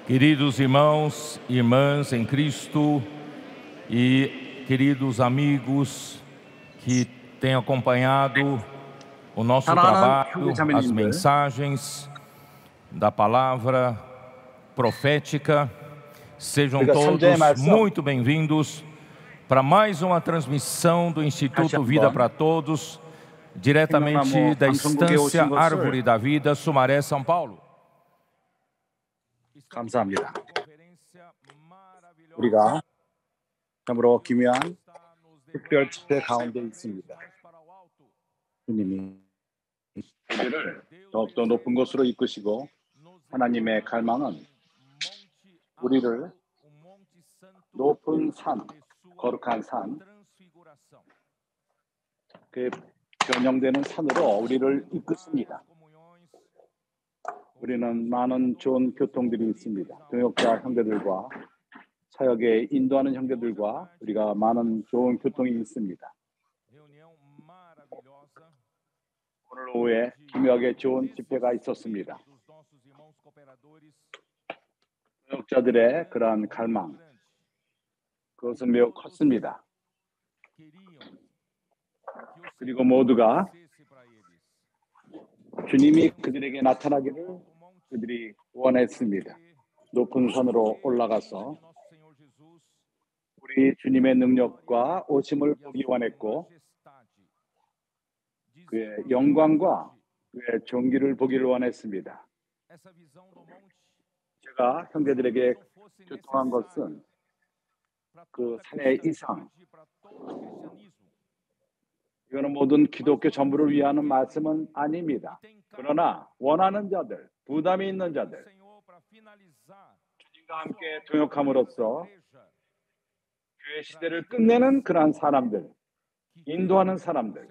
Queridos irmãos e irmãs em Cristo e queridos amigos que têm acompanhado o nosso trabalho, as mensagens da palavra profética, sejam todos muito bem-vindos para mais uma transmissão do Instituto Vida para Todos, diretamente da Estância Árvore da Vida, Sumaré, São Paulo. 감사합니다. 우리가 참으로 기묘한 특별 집회 가운데 있습니다. 주님이 우리를 더욱더 높은 곳으로 이끄시고 하나님의 갈망은 우리를 높은 산, 거룩한 산, 그 변형되는 산으로 우리를 이끄십니다. 우리는 많은 좋은 교통들이 있습니다. 동역자 형제들과 사역에 인도하는 형제들과 우리가 많은 좋은 교통이 있습니다. 오늘 오후에 기묘하게 좋은 집회가 있었습니다. 동역자들의 그러한 갈망, 그것은 매우 컸습니다. 그리고 모두가 주님이 그들에게 나타나기를 그들이 원했습니다. 높은 산으로 올라가서 우리 주님의 능력과 오심을 보기 원했고 그의 영광과 그의 존귀를 보기를 원했습니다. 제가 형제들에게 교통한 것은 그 산의 이상, 이거는 모든 기독교 전부를 위하는 말씀은 아닙니다. 그러나 원하는 자들, 부담이 있는 자들, 주님과 함께 동역함으로써 교회 시대를 끝내는 그러한 사람들, 인도하는 사람들,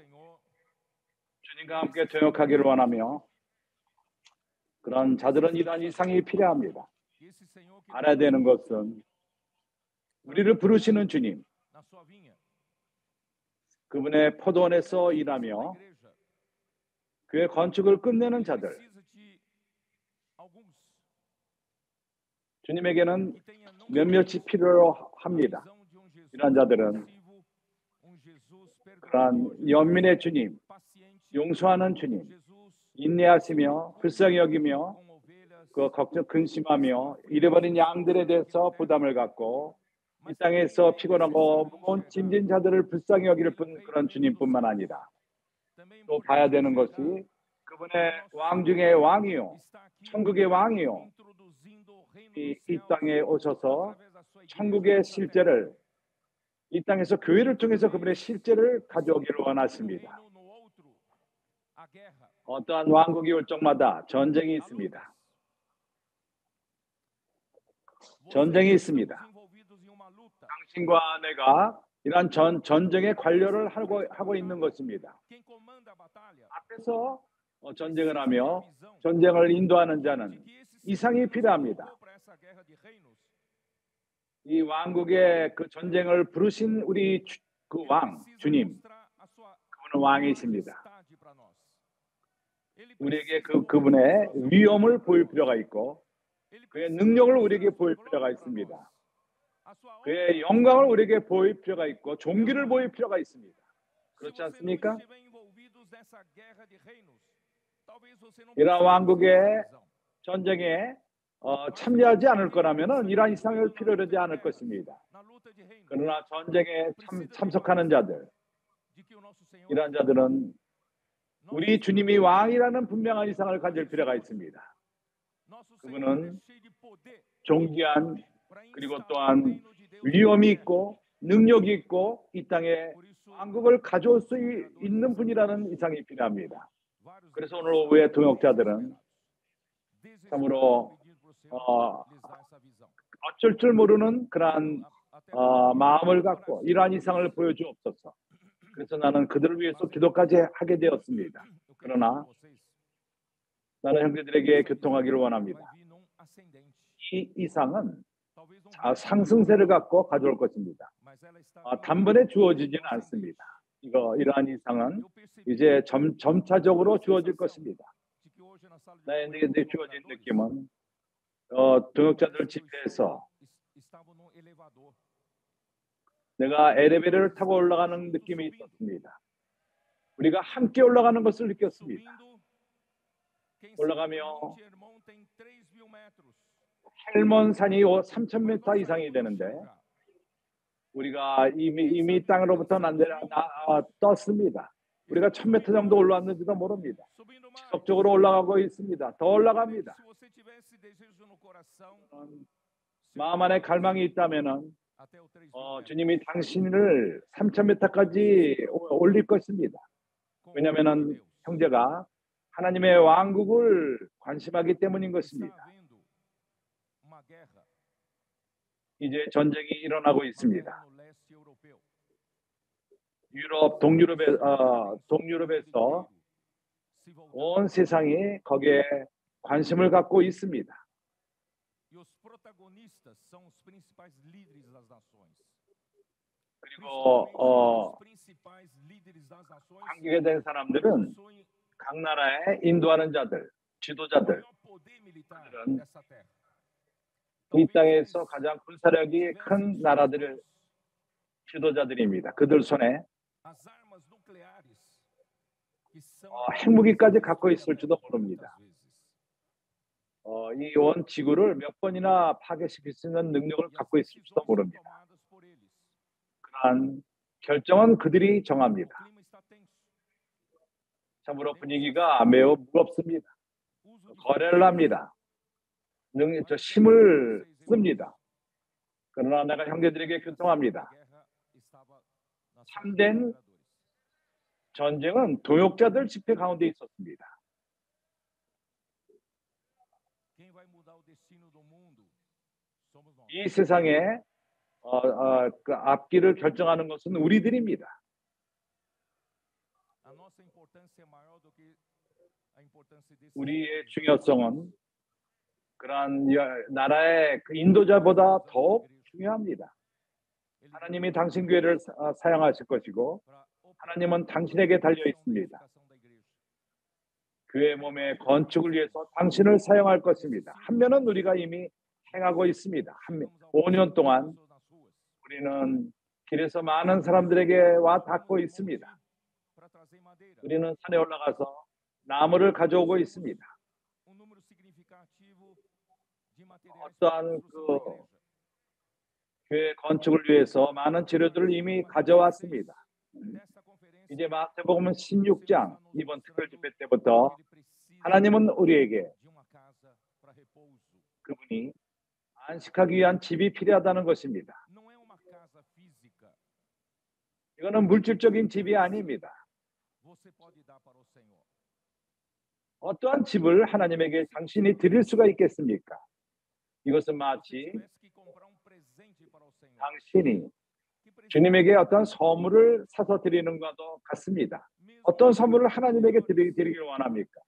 주님과 함께 동역하기를 원하며 그런 자들은 이러한 이상이 필요합니다. 알아야 되는 것은 우리를 부르시는 주님, 그분의 포도원에서 일하며 그의 건축을 끝내는 자들, 주님에게는 몇몇이 필요합니다. 이런 자들은 그러한 연민의 주님, 용서하는 주님, 인내하시며 불쌍히 여기며 그 걱정 근심하며 잃어버린 양들에 대해서 부담을 갖고 이 땅에서 피곤하고 무거운 짐진 자들을 불쌍히 여길 뿐 그런 주님뿐만 아니라 또 봐야 되는 것이 그분의 왕 중에 왕이요, 천국의 왕이요, 이 땅에 오셔서 천국의 실제를 이 땅에서 교회를 통해서 그분의 실제를 가져오기를 원하십니다. 어떠한 왕국이 올 적마다 전쟁이 있습니다. 전쟁이 있습니다. 당신과 내가 이러한 전쟁의 관료를 하고 있는 것입니다. 앞에서 전쟁을 하며 전쟁을 인도하는 자는 이상이 필요합니다. 이 왕국의 그 전쟁을 부르신 우리 그 왕, 주님, 그분은 왕이십니다. 우리에게 그분의 위엄을 보일 필요가 있고 그의 능력을 우리에게 보일 필요가 있습니다. 그의 영광을 우리에게 보일 필요가 있고 존귀를 보일 필요가 있습니다. 그렇지 않습니까? 이러한 왕국의 전쟁에 참여하지 않을 거라면 이러한 이상을 필요로 하지 않을 것입니다. 그러나 전쟁에 참석하는 자들, 이러한 자들은 우리 주님이 왕이라는 분명한 이상을 가질 필요가 있습니다. 그분은 존귀한 그리고 또한 위엄이 있고 능력이 있고 이 땅에 왕국을 가져올 수 있는 분이라는 이상이 필요합니다. 그래서 오늘 오후에 동역자들은 참으로 어쩔 줄 모르는 그러한 마음을 갖고 이러한 이상을 보여주옵소서. 그래서 나는 그들을 위해서 기도까지 하게 되었습니다. 그러나 나는 형제들에게 교통하기를 원합니다. 이 이상은 상승세를 갖고 가져올 것입니다. 단번에 주어지지는 않습니다. 이러한 이상은 이제 점차적으로 주어질 것입니다. 나에게 주어진 느낌은 동역자들 집회에서 내가 엘리베이터를 타고 올라가는 느낌이 있었습니다. 우리가 함께 올라가는 것을 느꼈습니다. 올라가며 헬몬산이 3,000m 이상이 되는데 우리가 이미 땅으로부터 떴습니다. 우리가 1,000m 정도 올라왔는지도 모릅니다. 지속적으로 올라가고 있습니다. 더 올라갑니다. 마음 안에 갈망이 있다면은 주님이 당신을 3,000m까지 올릴 것입니다. 왜냐하면 형제가 하나님의 왕국을 관심하기 때문인 것입니다. 이제 전쟁이 일어나고 있습니다. 동유럽에서 온 세상이 거기에 관심을 갖고 있습니다. 그리고 관계가 된 사람들은 각 나라에 인도하는 자들, 지도자들, 그들은 이 땅에서 가장 군사력이 큰 나라들의 지도자들입니다. 그들 손에 핵무기까지 갖고 있을지도 모릅니다. 이 온 지구를 몇 번이나 파괴시킬 수 있는 능력을 갖고 있을지도 모릅니다. 그러한 결정은 그들이 정합니다. 참으로 분위기가 매우 무겁습니다. 거래를 합니다. 힘을 씁니다. 그러나 내가 형제들에게 교통합니다. 참된 전쟁은 동역자들 집회 가운데 있었습니다. 이 세상에 그 앞길을 결정하는 것은 우리들입니다. 우리의 중요성은 그러한 나라의 그 인도자보다 더욱 중요합니다. 하나님이 당신 교회를 사용하실 것이고 하나님은 당신에게 달려 있습니다. 교회 몸의 건축을 위해서 당신을 사용할 것입니다. 한 면은 우리가 이미 행하고 있습니다. 5년 동안 우리는 길에서 많은 사람들에게 와 닿고 있습니다. 우리는 산에 올라가서 나무를 가져오고 있습니다. 어떠한 그 교회 건축을 위해서 많은 재료들을 이미 가져왔습니다. 이제 마태복음 16장 이번 특별 집회 때부터 하나님은 우리에게 그분이 안식하기 위한 집이 필요하다는 것입니다. 이거는 물질적인 집이 아닙니다. 어떠한 집을 하나님에게 당신이 드릴 수가 있겠습니까? 이것은 마치 당신이 주님에게 어떤 선물을 사서 드리는 것도 같습니다. 어떤 선물을 하나님에게 드리길 원합니까?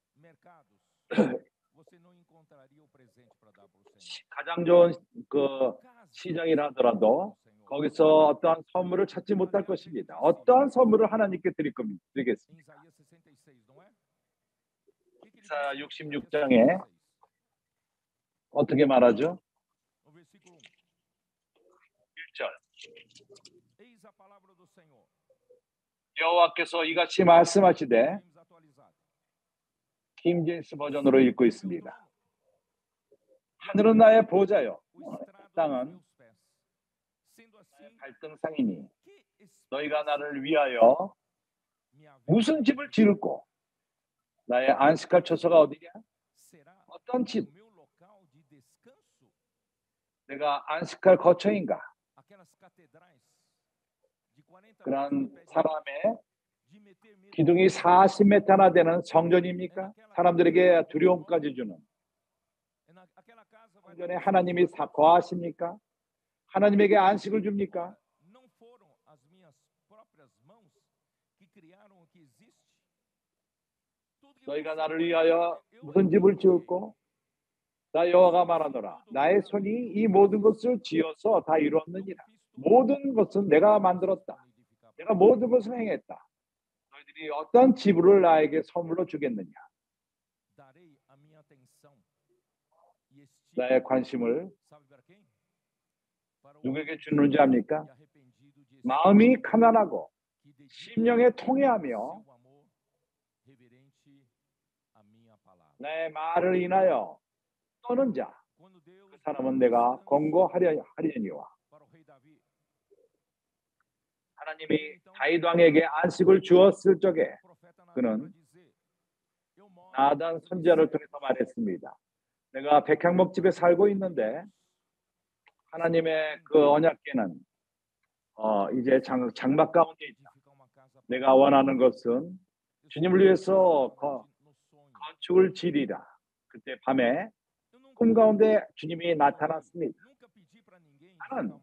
가장 좋은 그 시장이라 하더라도 거기서 어떠한 선물을 찾지 못할 것입니다. 어떠한 선물을 하나님께 드리겠습니까? 이사야 66장에 어떻게 말하죠? 1절 여호와께서 이같이 말씀하시되 킹제임스 버전으로 읽고 있습니다. 하늘은 나의 보좌요 땅은 발등상이니 너희가 나를 위하여 무슨 집을 지을고 나의 안식할 처소가 어디냐? 어떤 집? 내가 안식할 거처인가? 그런 사람의 기둥이 40m나 되는 성전입니까? 사람들에게 두려움까지 주는 성전에 하나님이 거하십니까? 하나님에게 안식을 줍니까? 너희가 나를 위하여 무슨 집을 지었고 나 여호와가 말하노라 나의 손이 이 모든 것을 지어서 다 이루었느니라. 모든 것은 내가 만들었다. 내가 모든 것을 행했다. 너희들이 어떤 집을 나에게 선물로 주겠느냐? 나의 관심을 누구에게 주는지 압니까? 마음이 가난하고 심령에 통회하며 내 말을 인하여 떠는 자, 그 사람은 내가 권고하려니와. 하나님이 다윗 왕에게 안식을 주었을 적에 그는 나단 선지자를 통해서 말했습니다. 내가 백향목집에 살고 있는데 하나님의 그 언약궤는 이제 장막 가운데 있다. 내가 원하는 것은 주님을 위해서 건축을 지리라. 그때 밤에 꿈 가운데 주님이 나타났습니다. 나는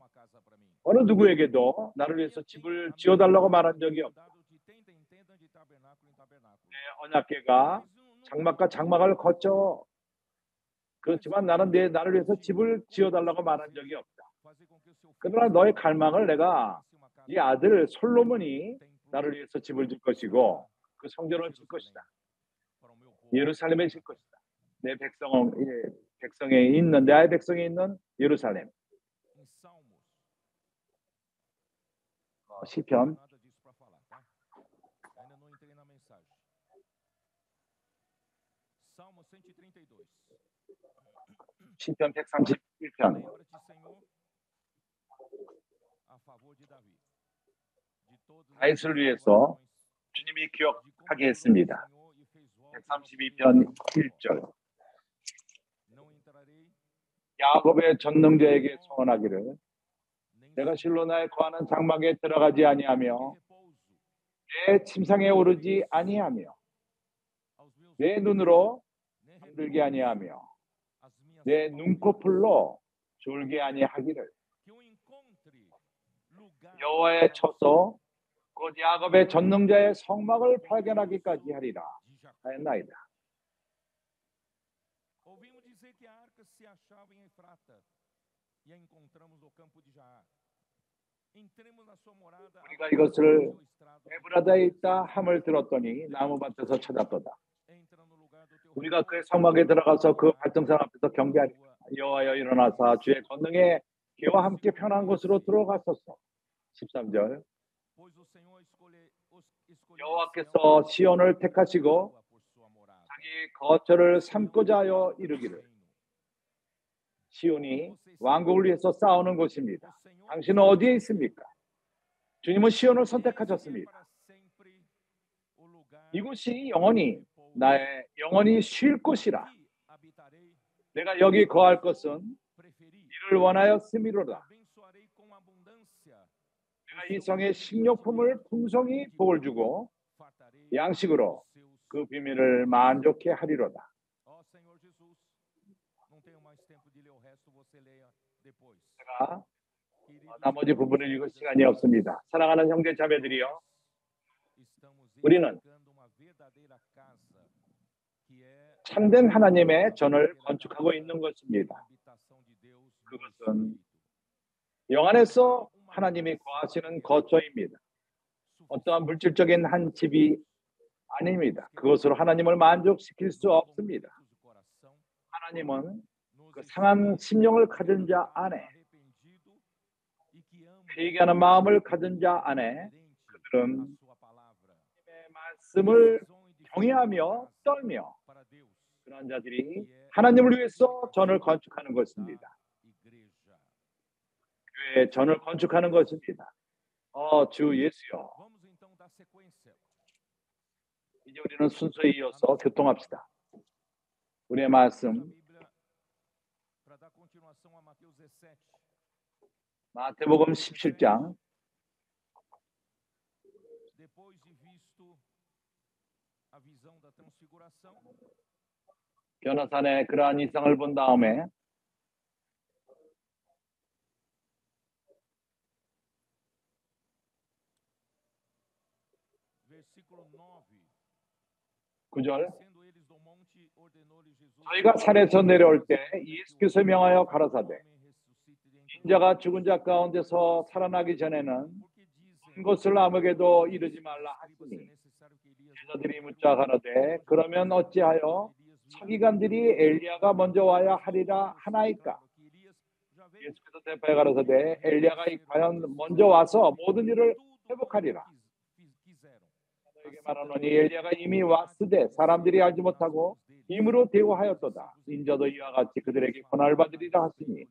어느 누구에게도 나를 위해서 집을 지어달라고 말한 적이 없다. 내 언약궤가 장막과 장막을 거쳐 그렇지만 나는 나를 위해서 집을 지어달라고 말한 적이 없다. 그러나 너의 갈망을 내가 네 아들 솔로몬이 나를 위해서 집을 질 것이고 그 성전을 질 것이다. 예루살렘에 질 것이다. 내 백성에 있는 내 아이 백성에 있는 예루살렘. 시편 131편. 다윗을 위해서 주님이 기억하게 했습니다. 132편 1절. 야곱의 전능자에게 소원하기를 내가 실로 나의 거하는 장막에 들어가지 아니하며 내 침상에 오르지 아니하며 내 눈으로 잠들게 아니하며 내 눈꺼풀로 졸게 아니하기를 여호와의 처소 곧 야곱의 전능자의 성막을 발견하기까지 하리라 하였나이다. 우리가 이것을 에브라다에 있다 함을 들었더니 나무밭에서 찾았도다. 우리가 그의 성막에 들어가서 그 발등상 앞에서 경배하리라. 여호와여 일어나사 주의 권능의 개와 함께 편한 곳으로 들어가소서. 13절. 여호와께서 시온을 택하시고 자기 거처를 삼고자 하여 이르기를 시온이 왕국을 위해서 싸우는 곳입니다. 당신은 어디에 있습니까? 주님은 시온을 선택하셨습니다. 이곳이 나의 영원히 쉴 곳이라. 내가 여기 거할 것은 이를 원하였음이로다. 내가 이 성에 식료품을 풍성히 복을 주고 양식으로 그 비밀을 만족해 하리로다. 제가 나머지 부분을 읽을 시간이 없습니다. 사랑하는 형제 자매들이여, 우리는 참된 하나님의 전을 건축하고 있는 것입니다. 그것은 영 안에서 하나님이 거하시는 거처입니다. 어떠한 물질적인 한 집이 아닙니다. 그것으로 하나님을 만족시킬 수 없습니다. 하나님은 그 상한 심령을 가진 자 안에, 회개하는 마음을 가진 자 안에 그들은 하나님의 말씀을 경외하며 떨며 그런 자들이 하나님을 위해서 전을 건축하는 것입니다. 교회의 전을 건축하는 것입니다. 주 예수여, 이제 우리는 순서에 이어서 교통합시다. 우리의 말씀 마태복음 17장 변화산의 그러한 이상을 본 다음에 구절 저희가 산에서 내려올 때 예수께서 명하여 가라사대 인자가 죽은 자 가운데서 살아나기 전에는 온 것을 아무에게도 이르지 말라 하시니 제자들이 묻자 가라되 그러면 어찌하여 서기관들이 엘리야가 먼저 와야 하리라 하나이까? 예수께서 대파에 가라사대 엘리야가 과연 먼저 와서 모든 일을 회복하리라. 너에게 말하노니 엘리야가 이미 왔으되 사람들이 알지 못하고 임으로 대우하였도다. 인자도 이와 같이 그들에게 고난을 받으리라 하시니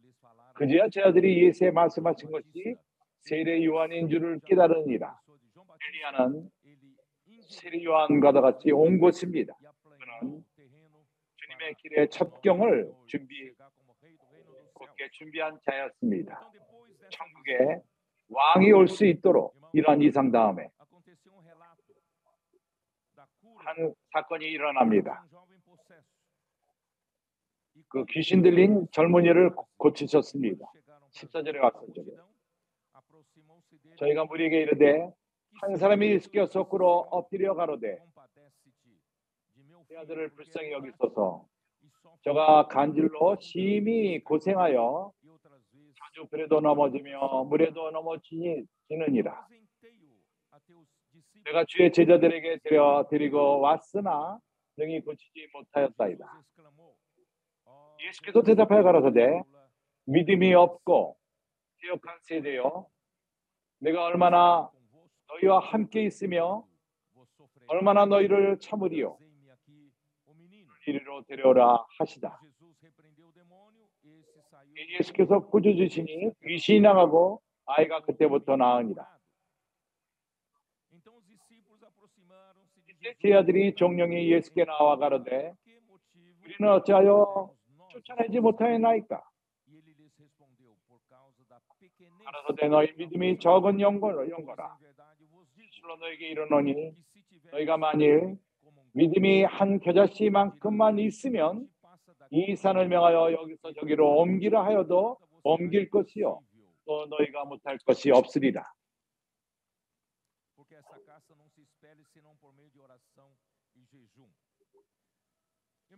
그제야 제 아들이 예수에 말씀하신 것이 세례 요한인 줄을 깨달으니라. 엘리야는 세례 요한과도 같이 온 것입니다. 그는 주님의 길의 첩경을 곧게 준비한 자였습니다. 천국에 왕이 올 수 있도록 이러한 이상 다음에 한 사건이 일어납니다. 그 귀신 들린 젊은이를 고치셨습니다. 14절에 왔었죠. 저희가 무리에게 이르되 한 사람이 예수께서 꿇어 엎드려 가로되 내 아들을 불쌍히 여기소서. 저가 간질로 심히 고생하여 자주 불에도 넘어지며 물에도 넘어지느니라. 내가 주의 제자들에게 데리고 왔으나 능히 고치지 못하였다이다. 예수께서 대답하여 가라사대 믿음이 없고 퇴역한 세대여, 내가 얼마나 너희와 함께 있으며 얼마나 너희를 참으리요. 이리로 데려오라 하시다. 예수께서 꾸짖으시니 귀신이 나가고 아이가 그때부터 나으니라. 이때 제 아들이 종령이 예수께 나와 가로되 우리는 어찌하여 쫓아내지 못하였나이까? 가라사대 너희 믿음이 적은 영거라. 실로 너에게 이르노니 너희가 만일 믿음이 한 겨자씨만큼만 있으면 이 산을 명하여 여기서 저기로 옮기라 하여도 옮길 것이요 또 너희가 못할 것이 없으리라.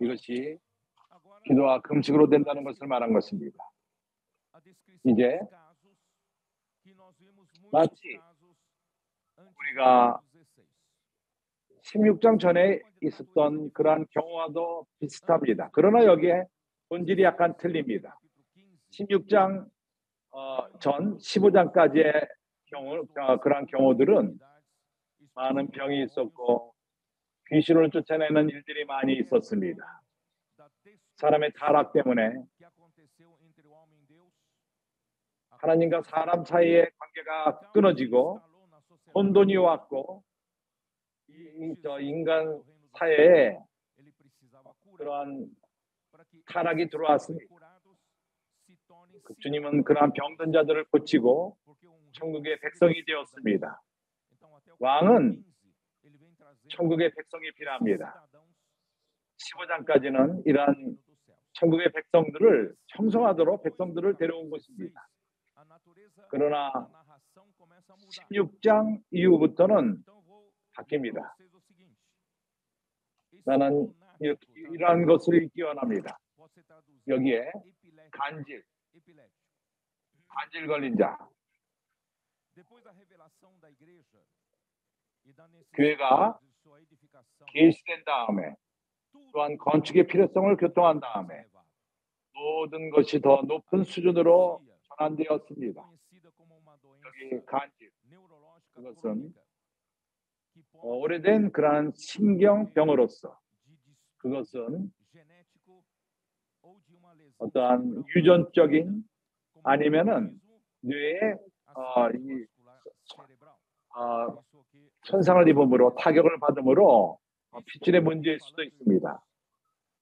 이것이 기도와 금식으로 된다는 것을 말한 것입니다. 이제 마치 우리가 16장 전에 있었던 그러한 경우와도 비슷합니다. 그러나 여기에 본질이 약간 틀립니다. 16장 전 15장까지의 그러한 경우들은 많은 병이 있었고 귀신을 쫓아내는 일들이 많이 있었습니다. 사람의 타락 때문에 하나님과 사람 사이의 관계가 끊어지고 혼돈이 왔고 인간 사회에 그러한 타락이 들어왔습니다. 주님은 그러한 병든 자들을 고치고 천국의 백성이 되었습니다. 왕은 천국의 백성이 필요합니다. 15장까지는 이러한 천국의 백성들을 형성하도록 백성들을 데려온 것입니다. 그러나 16장 이후부터는 바뀝니다. 나는 이러한 것을 읽기 원합니다. 여기에 간질 걸린 자, 교회가 계시된 다음에 또한 건축의 필요성을 교통한 다음에 모든 것이 더 높은 수준으로 전환되었습니다. 여기 간질, 그것은 오래된 그러한 신경병으로서 그것은 어떠한 유전적인 아니면은 뇌에 손상을 입음으로 타격을 받음으로 피질의 문제일 수도 있습니다.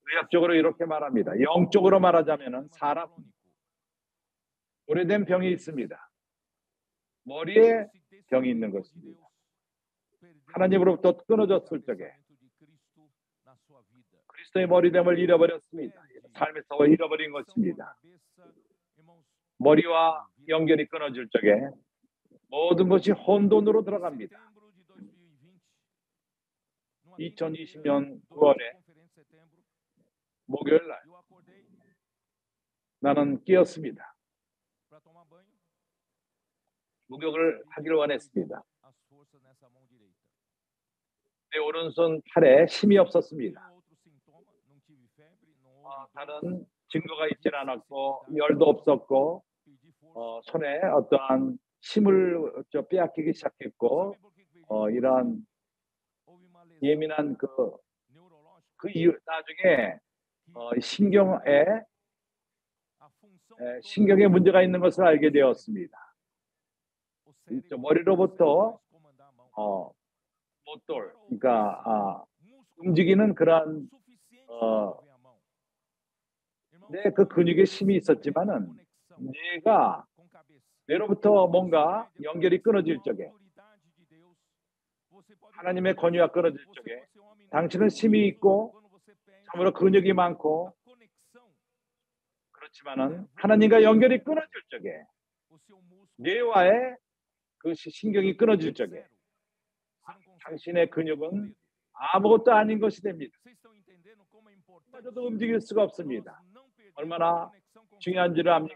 의학적으로 이렇게 말합니다. 영적으로 말하자면은 사람 오래된 병이 있습니다. 머리에 병이 있는 것입니다. 하나님으로부터 끊어졌을 적에 그리스도의 머리됨을 잃어버렸습니다. 삶에서 잃어버린 것입니다. 머리와 연결이 끊어질 적에 모든 것이 혼돈으로 들어갑니다. 2020년 9월에 목요일 날 나는 깨었습니다. 목욕을 하기를 원했습니다. 내 오른손 팔에 힘이 없었습니다. 다른 증거가 있질 않았고 열도 없었고 손에 어떠한 힘을 빼앗기기 시작했고 이런 예민한 그 이유 나중에 신경에 문제가 있는 것을 알게 되었습니다. 머리로부터 모tor, 그러니까 움직이는 그런 그 근육에 힘이 있었지만은 뇌로부터 뭔가 연결이 끊어질 적에 하나님의 권위가 끊어질 적에 당신은 힘이 있고 참으로 근육이 많고 그렇지만은 하나님과 연결이 끊어질 적에 뇌와의 그 신경이 끊어질 적에 당신의 근육은 아무것도 아닌 것이 됩니다. 마저도 움직일 수가 없습니다. 얼마나 중요한 줄 압니까?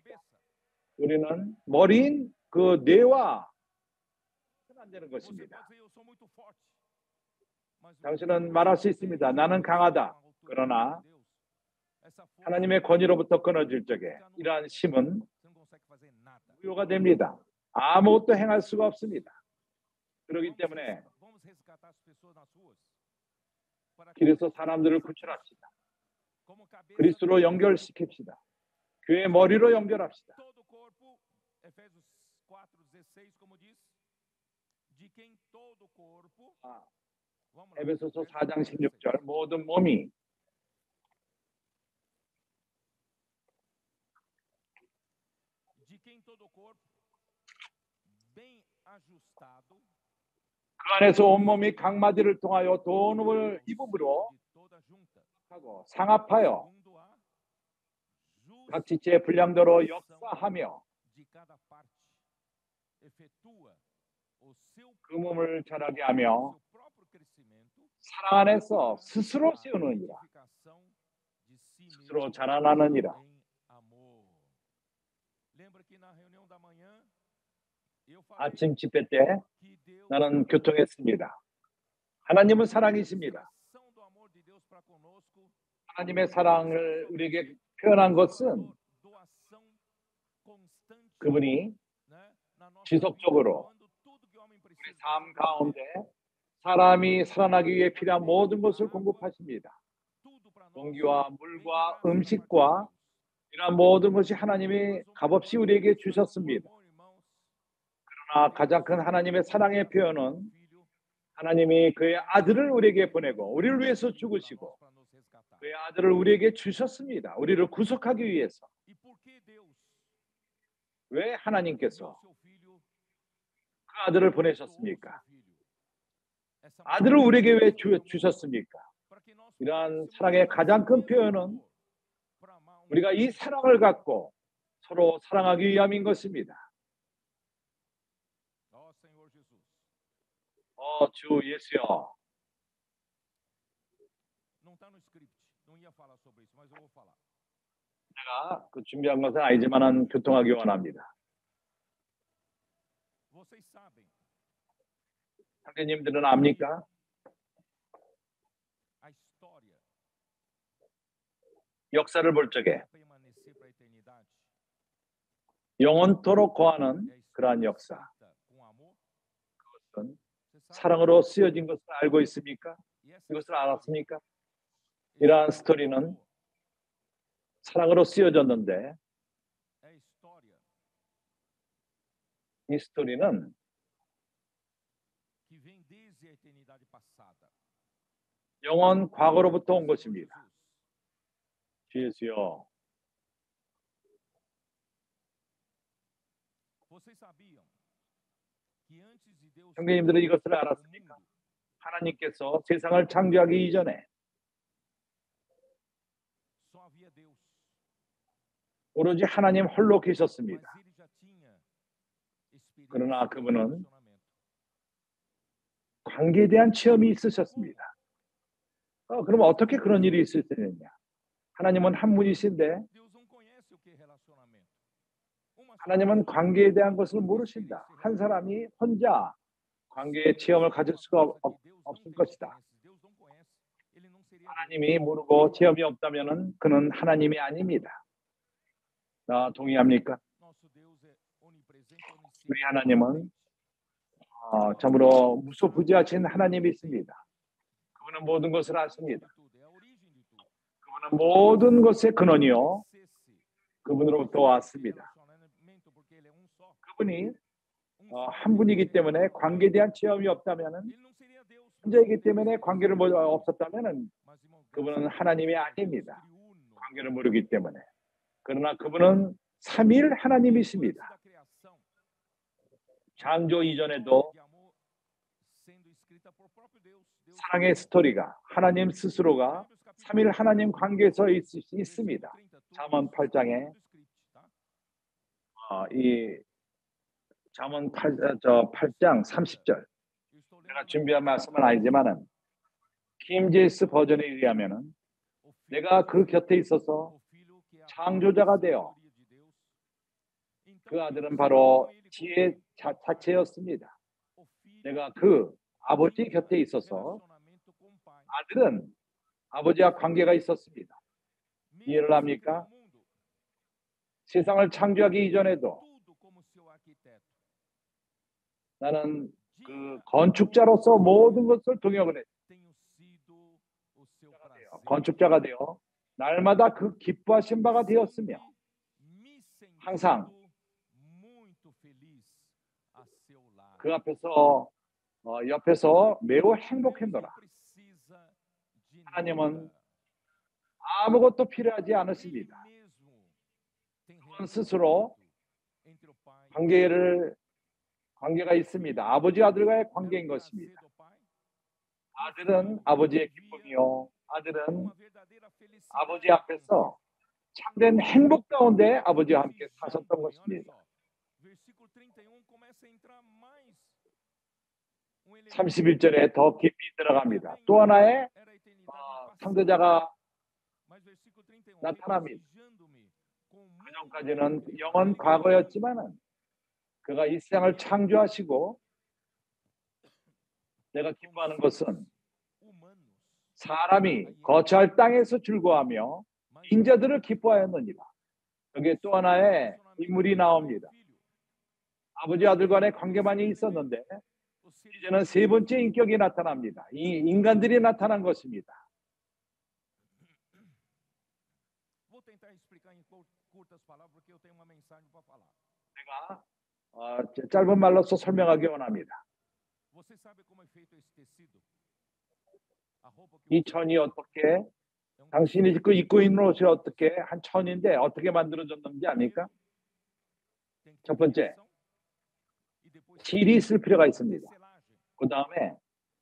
우리는 머리인 그 뇌와 안 되는 것입니다. 당신은 말할 수 있습니다. 나는 강하다. 그러나 하나님의 권위로부터 끊어질 적에 이러한 힘은 무효가 됩니다. 아무것도 행할 수가 없습니다. 그렇기 때문에 길에서 사람들을 구출합시다. 그리스도로 연결시킵시다. 교회 머리로 연결합시다. 에베소서 4장 16절 모든 몸이 그 안에서 온몸이 각마디를 통하여 도움을 입음으로 하고 상합하여 각 지체의 분량대로 역사하며 그 몸을 자라게 하며 사랑 안에서 스스로 세우느니라. 스스로 자라나느니라. 아침 집회 때 나는 교통했습니다. 하나님은 사랑이십니다. 하나님의 사랑을 우리에게 표현한 것은 그분이 지속적으로 우리 삶 가운데 사람이 살아나기 위해 필요한 모든 것을 공급하십니다. 공기와 물과 음식과 이러한 모든 것이 하나님이 값없이 우리에게 주셨습니다. 그러나 가장 큰 하나님의 사랑의 표현은 하나님이 그의 아들을 우리에게 보내고 우리를 위해서 죽으시고 그의 아들을 우리에게 주셨습니다. 우리를 구속하기 위해서. 왜 하나님께서 그 아들을 보내셨습니까? 아들을 우리에게 왜 주셨습니까? 이러한 사랑의 가장 큰 표현은 우리가 이 사랑을 갖고 서로 사랑하기 위함인 것입니다. 주 예수여. 제가 그 준비한 것은 아니지만 교통하기 원합니다. 선생님들은 압니까? 역사를 볼 적에 영원토록 거하는 그러한 역사, 그것은 사랑으로 쓰여진 것을 알고 있습니까? 이것을 알았습니까? 이러한 스토리는 사랑으로 쓰여졌는데 이 스토리는 영원 과거로부터 온 것입니다. 주 예수여. 형제님들은 이것을 알았습니까? 하나님께서 세상을 창조하기 이전에 오로지 하나님 홀로 계셨습니다. 그러나 그분은 관계에 대한 체험이 있으셨습니다. 그럼 어떻게 그런 일이 있을 수 있느냐? 하나님은 한 분이신데 하나님은 관계에 대한 것을 모르신다. 한 사람이 혼자 관계의 체험을 가질 수가 없을 것이다. 하나님이 모르고 체험이 없다면은 그는 하나님이 아닙니다. 동의합니까? 우리 하나님은 참으로 무소부지하신 하나님이 있습니다. 그분은 모든 것을 아십니다. 그분은 모든 것의 근원이요, 그분으로부터 왔습니다. 그분이 한 분이기 때문에 관계에 대한 체험이 없다면은, 혼자이기 때문에 관계를 없었다면은 그분은 하나님이 아닙니다. 관계를 모르기 때문에. 그러나 그분은 삼위일 하나님이십니다. 창조 이전에도 사랑의 스토리가 하나님 스스로가 삼위일 하나님 관계에서 있습니다. 잠언 8장에 이 잠언 8장 30절, 제가 준비한 말씀은 아니지만은 킹제임스 버전에 의하면은 내가 그 곁에 있어서 창조자가 되어 그 아들은 바로 지혜 자체였습니다. 내가 그 아버지 곁에 있어서 아들은 아버지와 관계가 있었습니다. 이해를 합니까? 세상을 창조하기 이전에도 나는 그 건축자로서 모든 것을 동역을 했어요. 건축자가 되어 날마다 그 기뻐하신 바가 되었으며 항상 그 앞에서 옆에서 매우 행복했노라. 하나님은 아무것도 필요하지 않으십니다. 그분 스스로 관계가 있습니다. 아버지 아들과의 관계인 것입니다. 아들은 아버지의 기쁨이요, 아들은 아버지 앞에서 참된 행복 가운데 아버지와 함께 사셨던 것입니다. 31절에 더 깊이 들어갑니다. 또 하나의 상대자가 나타납니다. 그 전까지는 영원 과거였지만은 그가 이 세상을 창조하시고 내가 기뻐하는 것은 사람이 거처할 땅에서 즐거워하며 인자들을 기뻐하였느니라. 여기에 또 하나의 인물이 나옵니다. 아버지 아들 간의 관계만이 있었는데 이제는 세 번째 인격이 나타납니다. 이 인간들이 나타난 것입니다. 제가 짧은 말로서 설명하기 원합니다. 이 천이 어떻게, 당신이 입고 있는 옷이 어떻게, 한 천인데 어떻게 만들어졌는지 아닙니까? 첫 번째, 실이 있을 필요가 있습니다. 그 다음에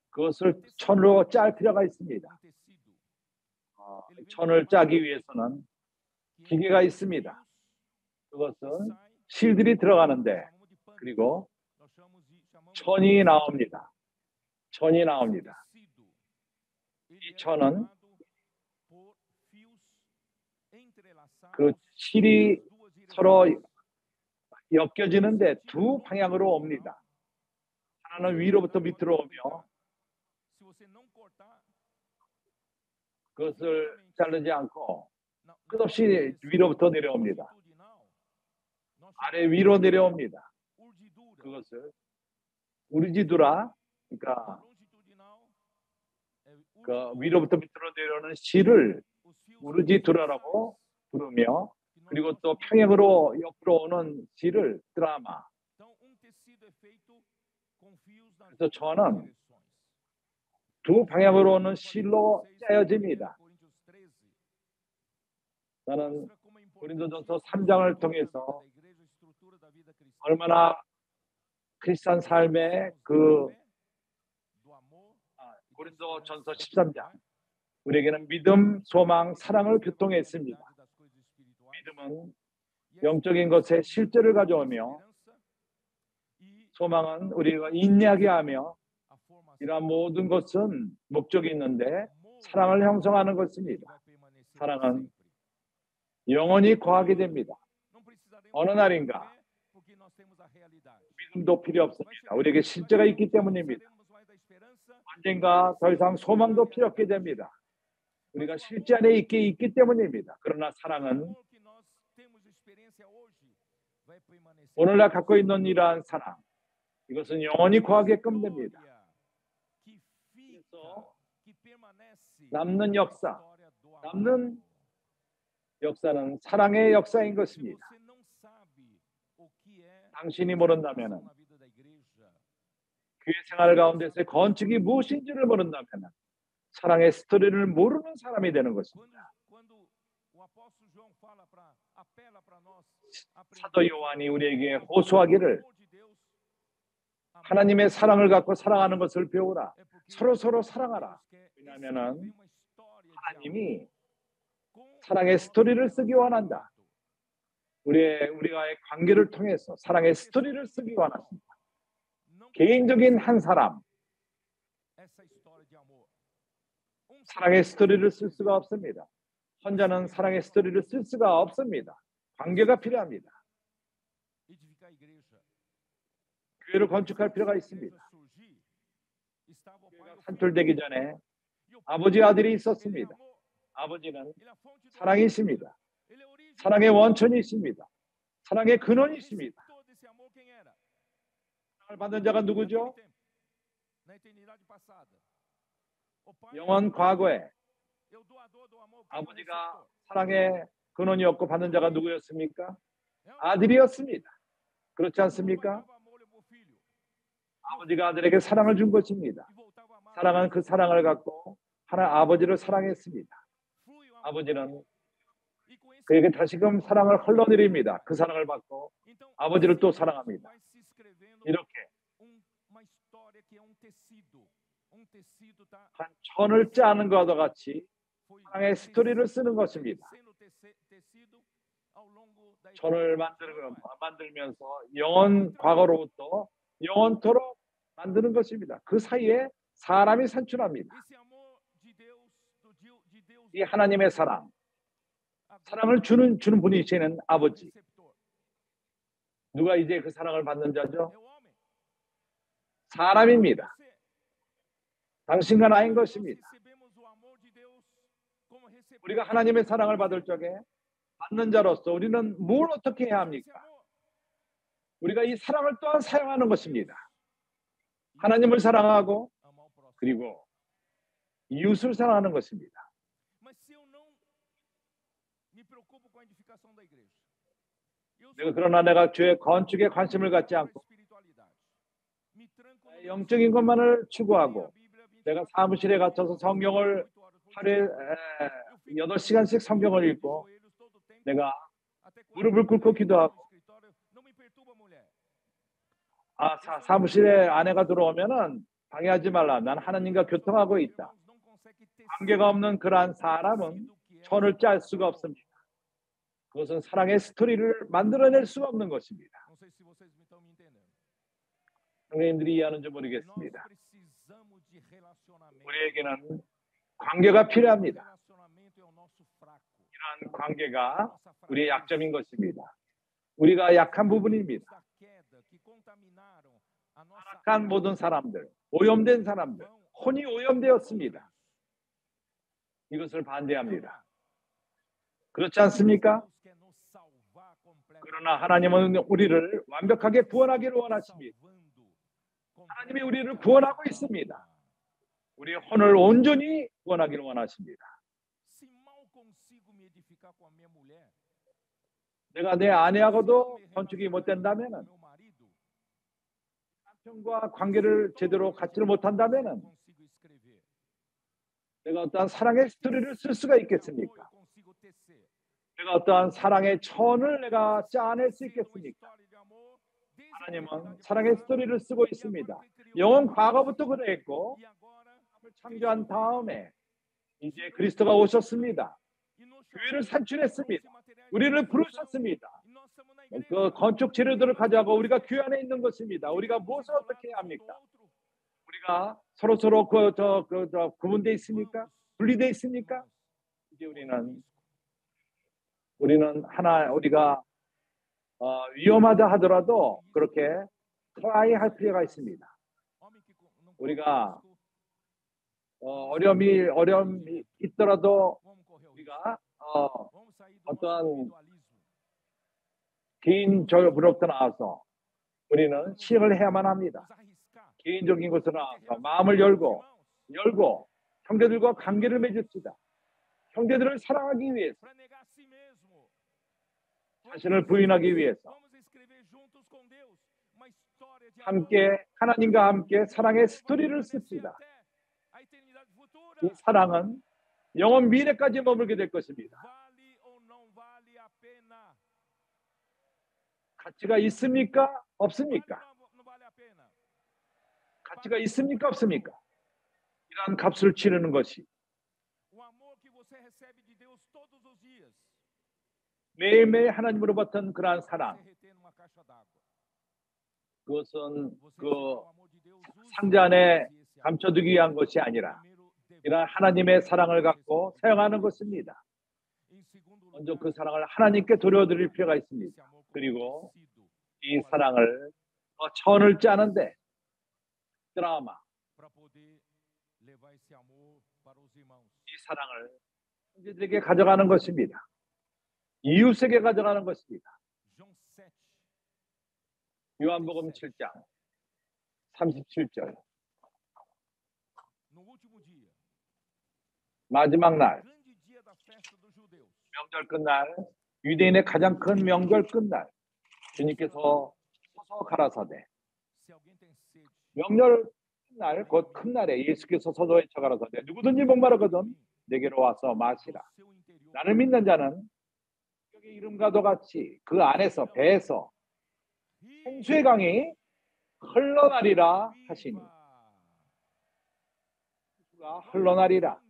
그것을 천으로 짤 필요가 있습니다. 천을 짜기 위해서는 기계가 있습니다. 그것은 실들이 들어가는데, 그리고 천이 나옵니다. 천이 나옵니다. 이 천은 그 실이 서로 엮여지는데 두 방향으로 옵니다. 하나는 위로부터 밑으로 오며 그것을 자르지 않고 끝없이 위로부터 내려옵니다. 아래 위로 내려옵니다. 그것을 우르지두라, 그러니까 그 위로부터 밑으로 내려오는 실을 우르지두라라고 부르며, 그리고 또 평행으로 옆으로 오는 실을 드라마. 그래서 저는 두 방향으로 오는 실로 짜여집니다. 나는 고린도전서 3장을 통해서 얼마나 크리스찬 삶의 고린도전서 13장, 우리에게는 믿음, 소망, 사랑을 교통했습니다. 믿음은 영적인 것에 실제를 가져오며, 소망은 우리가 인내하게 하며, 이러한 모든 것은 목적이 있는데 사랑을 형성하는 것입니다. 사랑은 영원히 거하게 됩니다. 어느 날인가 믿음도 필요 없습니다. 우리에게 실제가 있기 때문입니다. 언젠가 더 이상 소망도 필요 없게 됩니다. 우리가 실제 안에 있기 때문입니다. 그러나 사랑은 오늘날 갖고 있는 이러한 사랑, 이것은 영원히 거하게끔 됩니다. 그래서 남는 역사는 사랑의 역사인 것입니다. 당신이 모른다면, 교회 생활 가운데서의 건축이 무엇인지를 모른다면 사랑의 스토리를 모르는 사람이 되는 것입니다. 사도 요한이 우리에게 호소하기를 하나님의 사랑을 갖고 사랑하는 것을 배우라. 서로 사랑하라. 왜냐하면 하나님이 사랑의 스토리를 쓰기 원한다. 우리와의 관계를 통해서 사랑의 스토리를 쓰기 원하십니다. 개인적인 한 사람, 사랑의 스토리를 쓸 수가 없습니다. 혼자는 사랑의 스토리를 쓸 수가 없습니다. 관계가 필요합니다. 교회를 건축할 필요가 있습니다. 교회가 산출되기 전에 아버지 아들이 있었습니다. 아버지는 사랑이십니다. 사랑의 원천이십니다. 사랑의 근원이십니다. 사랑을 받는 자가 누구죠? 영원 과거에 아버지가 사랑의 근원이었고 받는 자가 누구였습니까? 아들이었습니다. 그렇지 않습니까? 아버지가 아들에게 사랑을 준 것입니다. 사랑은 그 사랑을 갖고 하나 아버지를 사랑했습니다. 아버지는 그에게 다시금 사랑을 흘러내립니다. 그 사랑을 받고 아버지를 또 사랑합니다. 이렇게 한 천을 짜는 것과 같이 사랑의 스토리를 쓰는 것입니다. 천을 만들면서 영원 과거로부터 영원토록 만드는 것입니다. 그 사이에 사람이 산출합니다. 이 하나님의 사랑을 주는 분이시는 아버지. 누가 이제 그 사랑을 받는 자죠? 사람입니다. 당신과 나인 것입니다. 우리가 하나님의 사랑을 받을 적에 받는 자로서 우리는 뭘 어떻게 해야 합니까? 우리가 이 사랑을 또한 사용하는 것입니다. 하나님을 사랑하고 그리고 이웃을 사랑하는 것입니다. 그러나 내가 교회 건축에 관심을 갖지 않고 영적인 것만을 추구하고 내가 사무실에 갇혀서 성경을 하루에 8시간씩 성경을 읽고 내가 무릎을 꿇고 기도하고 사무실에 아내가 들어오면은 방해하지 말라. 난 하나님과 교통하고 있다. 관계가 없는 그러한 사람은 천을 짤 수가 없습니다. 그것은 사랑의 스토리를 만들어낼 수가 없는 것입니다. 성도님들이 이해하는지 모르겠습니다. 우리에게는 관계가 필요합니다. 이러한 관계가 우리의 약점인 것입니다. 우리가 약한 부분입니다. 타락한 모든 사람들, 오염된 사람들, 혼이 오염되었습니다. 이것을 반대합니다. 그렇지 않습니까? 그러나 하나님은 우리를 완벽하게 구원하기를 원하십니다. 하나님이 우리를 구원하고 있습니다. 우리의 혼을 온전히 구원하기를 원하십니다. 내가 내 아내하고도 건축이 못 된다면, 남편과 관계를 제대로 갖지를 못한다면 내가 어떠한 사랑의 스토리를 쓸 수가 있겠습니까? 내가 어떠한 사랑의 천을 내가 짜낼 수 있겠습니까? 하나님은 사랑의 스토리를 쓰고 있습니다. 영원 과거부터 그랬고 창조한 다음에 이제 그리스도가 오셨습니다. 교회를 산출했습니다. 우리를 부르셨습니다. 그 건축 재료들을 가져가고 우리가 교회 안에 있는 것입니다. 우리가 무엇을 어떻게 해야 합니까? 우리가 서로 구분되어 있습니까? 분리되어 있습니까? 이제 우리는 우리가 위험하다 하더라도 그렇게 트라이 할 필요가 있습니다. 우리가 어려움이 있더라도 우리가 어떠한 개인적으로부터 나와서 우리는 시행을 해야만 합니다. 개인적인 것으로 나와서 마음을 열고 형제들과 관계를 맺읍시다. 형제들을 사랑하기 위해서, 자신을 부인하기 위해서 함께 하나님과 함께 사랑의 스토리를 씁시다. 이 사랑은 영원 미래까지 머물게 될 것입니다. 가치가 있습니까? 없습니까? 가치가 있습니까? 없습니까? 이러한 값을 치르는 것이 매일매일 하나님으로부터 그러한 사랑, 그것은 그 상자 안에 감춰두기 위한 것이 아니라 이러한 하나님의 사랑을 갖고 사용하는 것입니다. 먼저 그 사랑을 하나님께 돌려드릴 필요가 있습니다. 그리고 이 사랑을 천을 짜는데 드라마, 이 사랑을 형제들에게 가져가는 것입니다. 이웃에게 가져가는 것입니다. 요한복음 7장 37절. 마지막 날, 명절 끝날, 유대인의 가장 큰 명절 끝날, 주님께서 서서 가라사대, 명절 끝날, 곧 큰 날에 예수께서 서서 외쳐 가라사대, 누구든지 목마르거든 내게로 와서 마시라. 나를 믿는 자는 여기 이름과도 같이 그 안에서 배에서 생수의 강이 흘러나리라 하시니, 흘러나리라.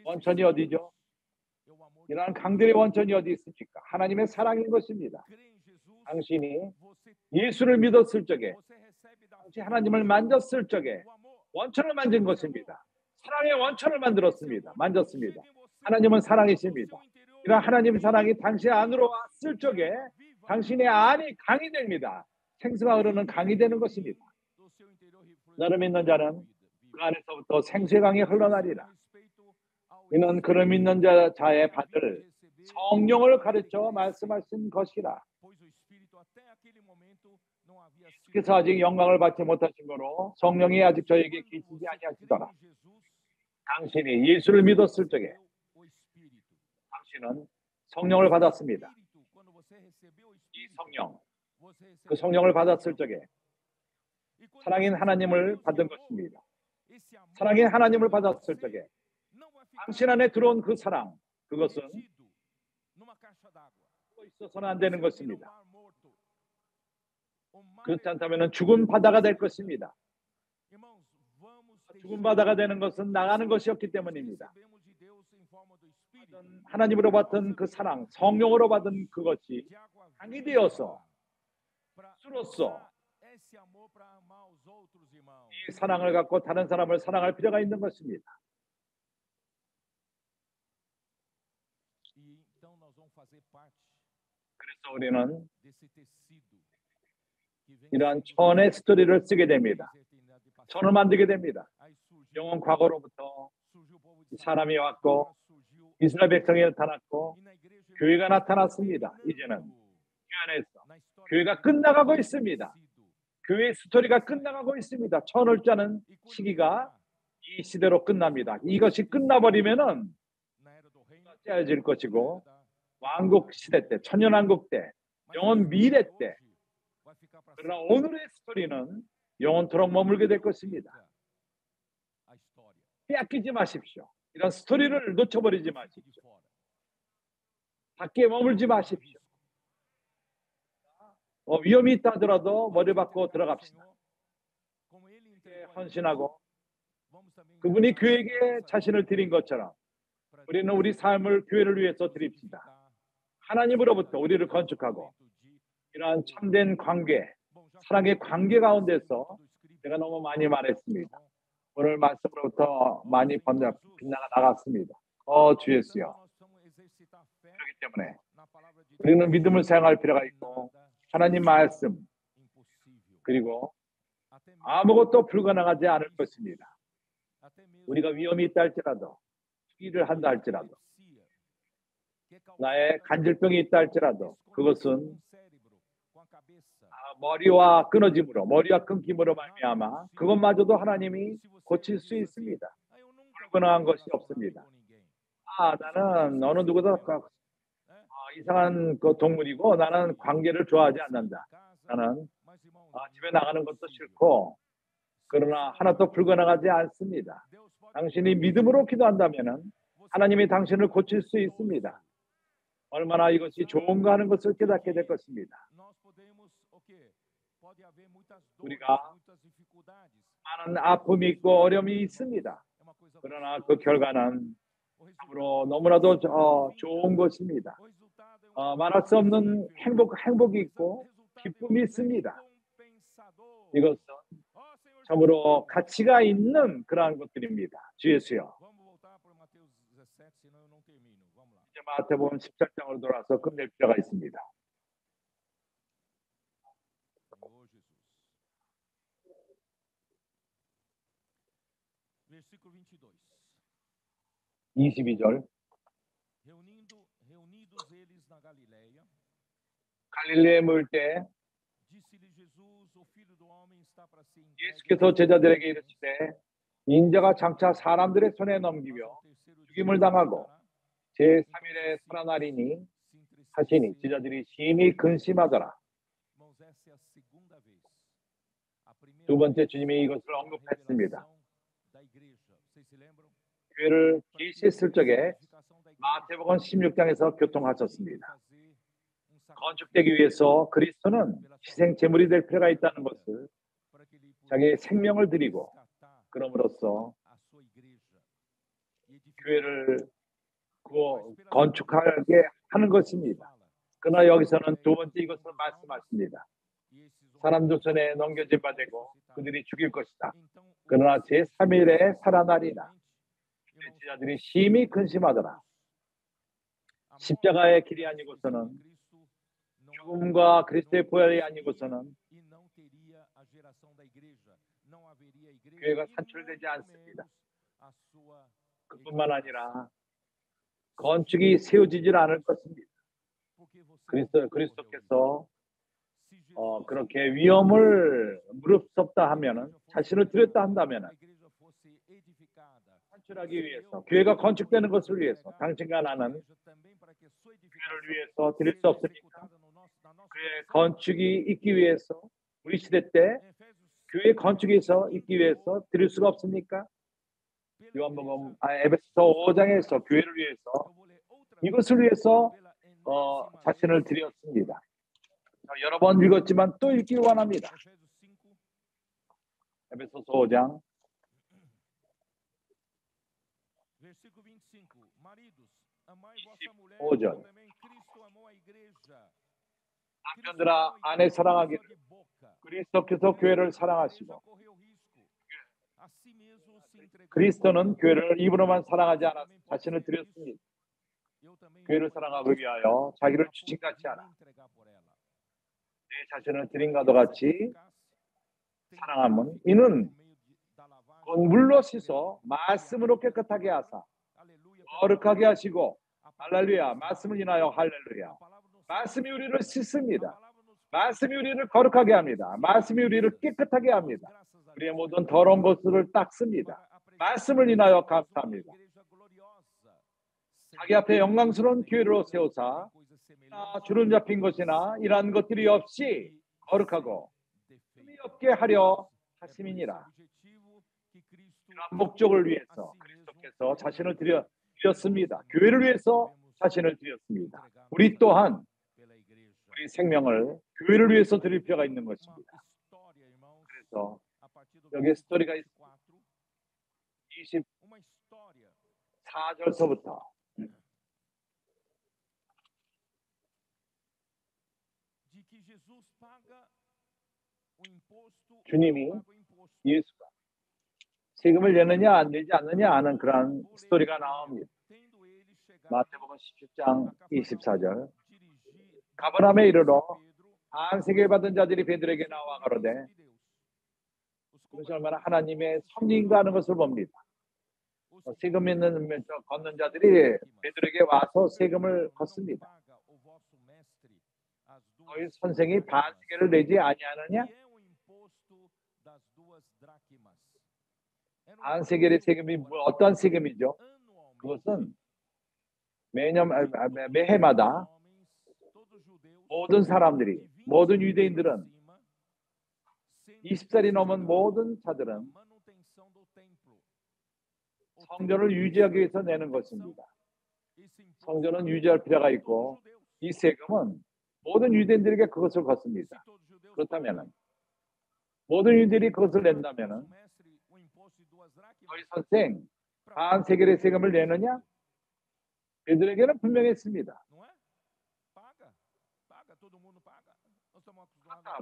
원천이 어디죠? 이러한 강들의 원천이 어디 있습니까? 하나님의 사랑인 것입니다. 당신이 예수를 믿었을 적에, 당시 하나님을 만졌을 적에 원천을 만진 것입니다. 사랑의 원천을 만졌습니다. 하나님은 사랑이십니다. 이런 하나님의 사랑이 당신 안으로 왔을 적에 당신의 안이 강이 됩니다. 생수가 흐르는 강이 되는 것입니다. 나를 믿는 자는 그 안에서부터 생수의 강이 흘러나리라. 이는 그를 믿는 자의 받을 성령을 가르쳐 말씀하신 것이라. 그래서 아직 영광을 받지 못하신 거로 성령이 아직 저에게 계시지 아니하시더라. 당신이 예수를 믿었을 적에 당신은 성령을 받았습니다. 이 성령, 그 성령을 받았을 적에 사랑인 하나님을 받은 것입니다. 사랑인 하나님을 받았을 적에 당신 안에 들어온 그 사랑, 그것은 있어서는 안 되는 것입니다. 그렇지 않다면 죽은 바다가 될 것입니다. 죽은 바다가 되는 것은 나가는 것이었기 때문입니다. 하나님으로 받은 그 사랑, 성령으로 받은 그것이 강이 되어서 수로서 이 사랑을 갖고 다른 사람을 사랑할 필요가 있는 것입니다. 그래서 우리는 이러한 천의 스토리를 쓰게 됩니다. 천을 만들게 됩니다. 영원 과거로부터 사람이 왔고 이스라엘 백성이 나타났고 교회가 나타났습니다. 이제는 교회 안에서 교회가 끝나가고 있습니다. 교회의 스토리가 끝나가고 있습니다. 천을 짜는 시기가 이 시대로 끝납니다. 이것이 끝나버리면은 짜여질 것이고 왕국 시대 때, 천년왕국 때, 영원 미래 때, 그러나 오늘의 스토리는 영원토록 머물게 될 것입니다. 빼앗기지 마십시오. 이런 스토리를 놓쳐버리지 마십시오. 밖에 머물지 마십시오. 위험이 있다 하더라도 머리 받고 들어갑시다. 헌신하고 그분이 교회에게 자신을 드린 것처럼 우리는 우리 삶을 교회를 위해서 드립시다. 하나님으로부터 우리를 건축하고 이러한 참된 관계, 사랑의 관계 가운데서 제가 너무 많이 말했습니다. 오늘 말씀으로부터 많이 빗나가 나갔습니다. 주 예수여. 그렇기 때문에 우리는 믿음을 사용할 필요가 있고 하나님 말씀 그리고 아무것도 불가능하지 않을 것입니다. 우리가 위험이 있다 할지라도, 일을 한다 할지라도, 나의 간질병이 있다 할지라도 그것은 머리와 끊어짐으로, 머리와 끊김으로 말미암아 그것마저도 하나님이 고칠 수 있습니다. 불가능한 것이 없습니다. 나는 어느 누구도 이상한 그 동물이고 나는 관계를 좋아하지 않는다. 나는 집에 나가는 것도 싫고, 그러나 하나도 불가능하지 않습니다. 당신이 믿음으로 기도한다면 하나님이 당신을 고칠 수 있습니다. 얼마나 이것이 좋은가 하는 것을 깨닫게 될 것입니다. 우리가 많은 아픔이 있고 어려움이 있습니다. 그러나 그 결과는 참으로 너무나도 좋은 것입니다. 말할 수 없는 행복이 있고 기쁨이 있습니다. 이것은 참으로 가치가 있는 그러한 것들입니다. 주 예수여. 이제 마태복음 17장으로 돌아서 끝낼 필요가 있습니다. versículo 22. 22절. Reunidos eles na Galileia, 갈릴리에 모일 때 disse-lhe Jesus, o filho do homem está para ser entregue 예수께서 제자들에게 이르시되 인자가 장차 사람들의 손에 넘기며 죽임을 당하고 제3일에 살아나리니 하시니 제자들이 심히 근심하더라. 두 번째 주님이 이것을 언급했습니다. 교회를 계시했을 적에 마태복음 16장에서 교통하셨습니다. 건축되기 위해서 그리스도는 희생 제물이 될 필요가 있다는 것을 자기의 생명을 드리고 그럼으로써 교회를 건축하게 하는 것입니다. 그러나 여기서는 두 번째 이것을 말씀하십니다. 사람들 손에 넘겨진 바 되고 그들이 죽일 것이다. 그러나 제3일에 살아나리라. 제자들이 심히 근심하더라. 십자가의 길이 아니고서는, 죽음과 그리스도의 부활이 아니고서는 교회가 산출되지 않습니다. 그뿐만 아니라 건축이 세워지질 않을 것입니다. 그리스도께서 그렇게 위험을 무릅쓰다 하면은, 자신을 드렸다 한다면은, 산출하기 위해서, 교회가 건축되는 것을 위해서 당신과 나는 교회를 위해서 드릴 수 없습니까? 교회 건축이 있기 위해서, 우리 시대 때 교회 건축에서 있기 위해서 드릴 수가 없습니까? 요한복음 에베소서 5장에서 교회를 위해서, 이것을 위해서 자신을 드렸습니다. 여러 번 읽었지만 또 읽기 원합니다. 에베소서 5장 25절. 남편들아 아내 사랑하기를 그리스도께서 교회를 사랑하시고, 그리스도는 교회를 입으로만 사랑하지 않아서 자신을 드렸습니다. 교회를 사랑하기 위하여 자기를 주신같이 하라. 내 자신을 드린과도 같이 사랑함은 이는 물로 씻어 말씀으로 깨끗하게 하사 거룩하게 하시고, 할렐루야, 말씀을 인하여 할렐루야. 말씀이 우리를 씻습니다. 말씀이 우리를 거룩하게 합니다. 말씀이 우리를 깨끗하게 합니다. 우리의 모든 더러운 것들을 닦습니다. 말씀을 인하여 감사합니다. 자기 앞에 영광스러운 교회로 세우사 주름 잡힌 것이나 이러한 것들이 없이 거룩하고 흠이 없게 하려 하심이니라. 이러한 목적을 위해서 그리스도께서 자신을 드렸습니다. 교회를 위해서 자신을 드렸습니다. 우리 또한 우리 생명을 교회를 위해서 드릴 필요가 있는 것입니다. 그래서 여기 스토리가 있습니다. 24절서부터 주님이, 예수가 세금을 내느냐 안 내지 않느냐 하는 그런 스토리가 나옵니다. 마태복음 17장 24절. 가버나움에 이르러 안세계 받은 자들이 베드로에게 나와 가로되, 그것이 얼마나 하나님의 섭리인가 하는 것을 봅니다. 세금 있는 걷는 자들이 베드로에게 와서 세금을 걷습니다. 너희 선생이 반세계를 내지 아니하느냐? 반세계의 세금이 어떤 세금이죠? 그것은 매해마다 모든 사람들이, 모든 유대인들은 20살이 넘은 모든 자들은 성전을 유지하기 위해서 내는 것입니다. 성전은 유지할 필요가 있고 이 세금은 모든 유대인들에게 그것을 걷습니다. 그렇다면 모든 유대인들이 그것을 낸다면 너희 선생 반세겔의 세금을 내느냐? 베드로에게는 분명히 했습니다.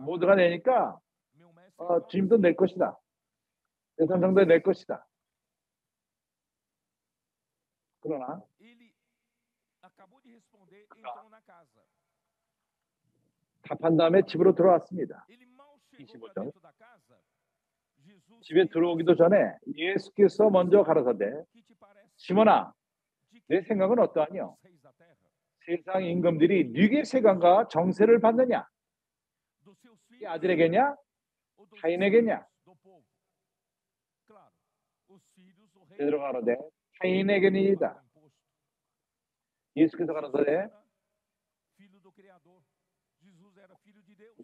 모두가 내니까 주님도 낼 것이다. 대산정도 낼 것이다. 그러나 답한 다음에 집으로 들어왔습니다. 25절. 집에 들어오기도 전에 예수께서 먼저 가라사대 시몬아 내 생각은 어떠하뇨? 세상 임금들이 네게 세관과 정세를 받느냐? 이 아들에게냐? 타인에게냐? 베드로가 가라사대 타인에게니이다. 예수께서 가라사대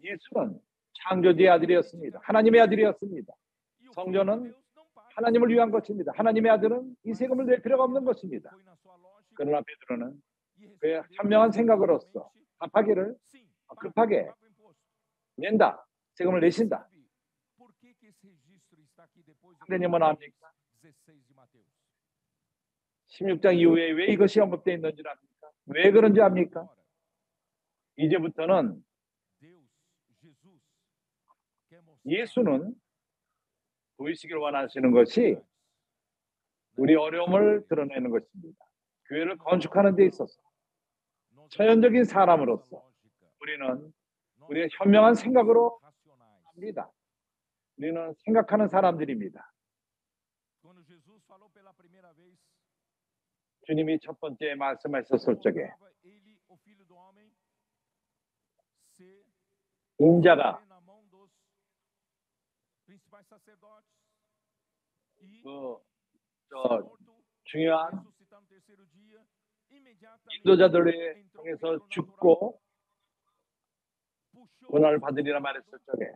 예수는 창조주의 아들이었습니다. 하나님의 아들이었습니다. 성전은 하나님을 위한 것입니다. 하나님의 아들은 이 세금을 낼 필요가 없는 것입니다. 그러나 베드로는 그의 현명한 생각으로서 답하기를 급하게 낸다. 세금을 내신다. 선생님은 압니까? 16장 이후에 왜 이것이 언급되어 있는 줄 압니까? 왜 그런지 압니까? 이제부터는 예수는 보이시길 원하시는 것이 우리 어려움을 드러내는 것입니다. 교회를 건축하는 데 있어서 처연적인 사람으로서 우리는 우리의 현명한 생각으로 합니다. 우리는 생각하는 사람들입니다. 주님이 첫 번째 말씀하셨을 적에 인자가 중요한 인도자들을 통해서 죽고 고난을 받으리라 말했을 적에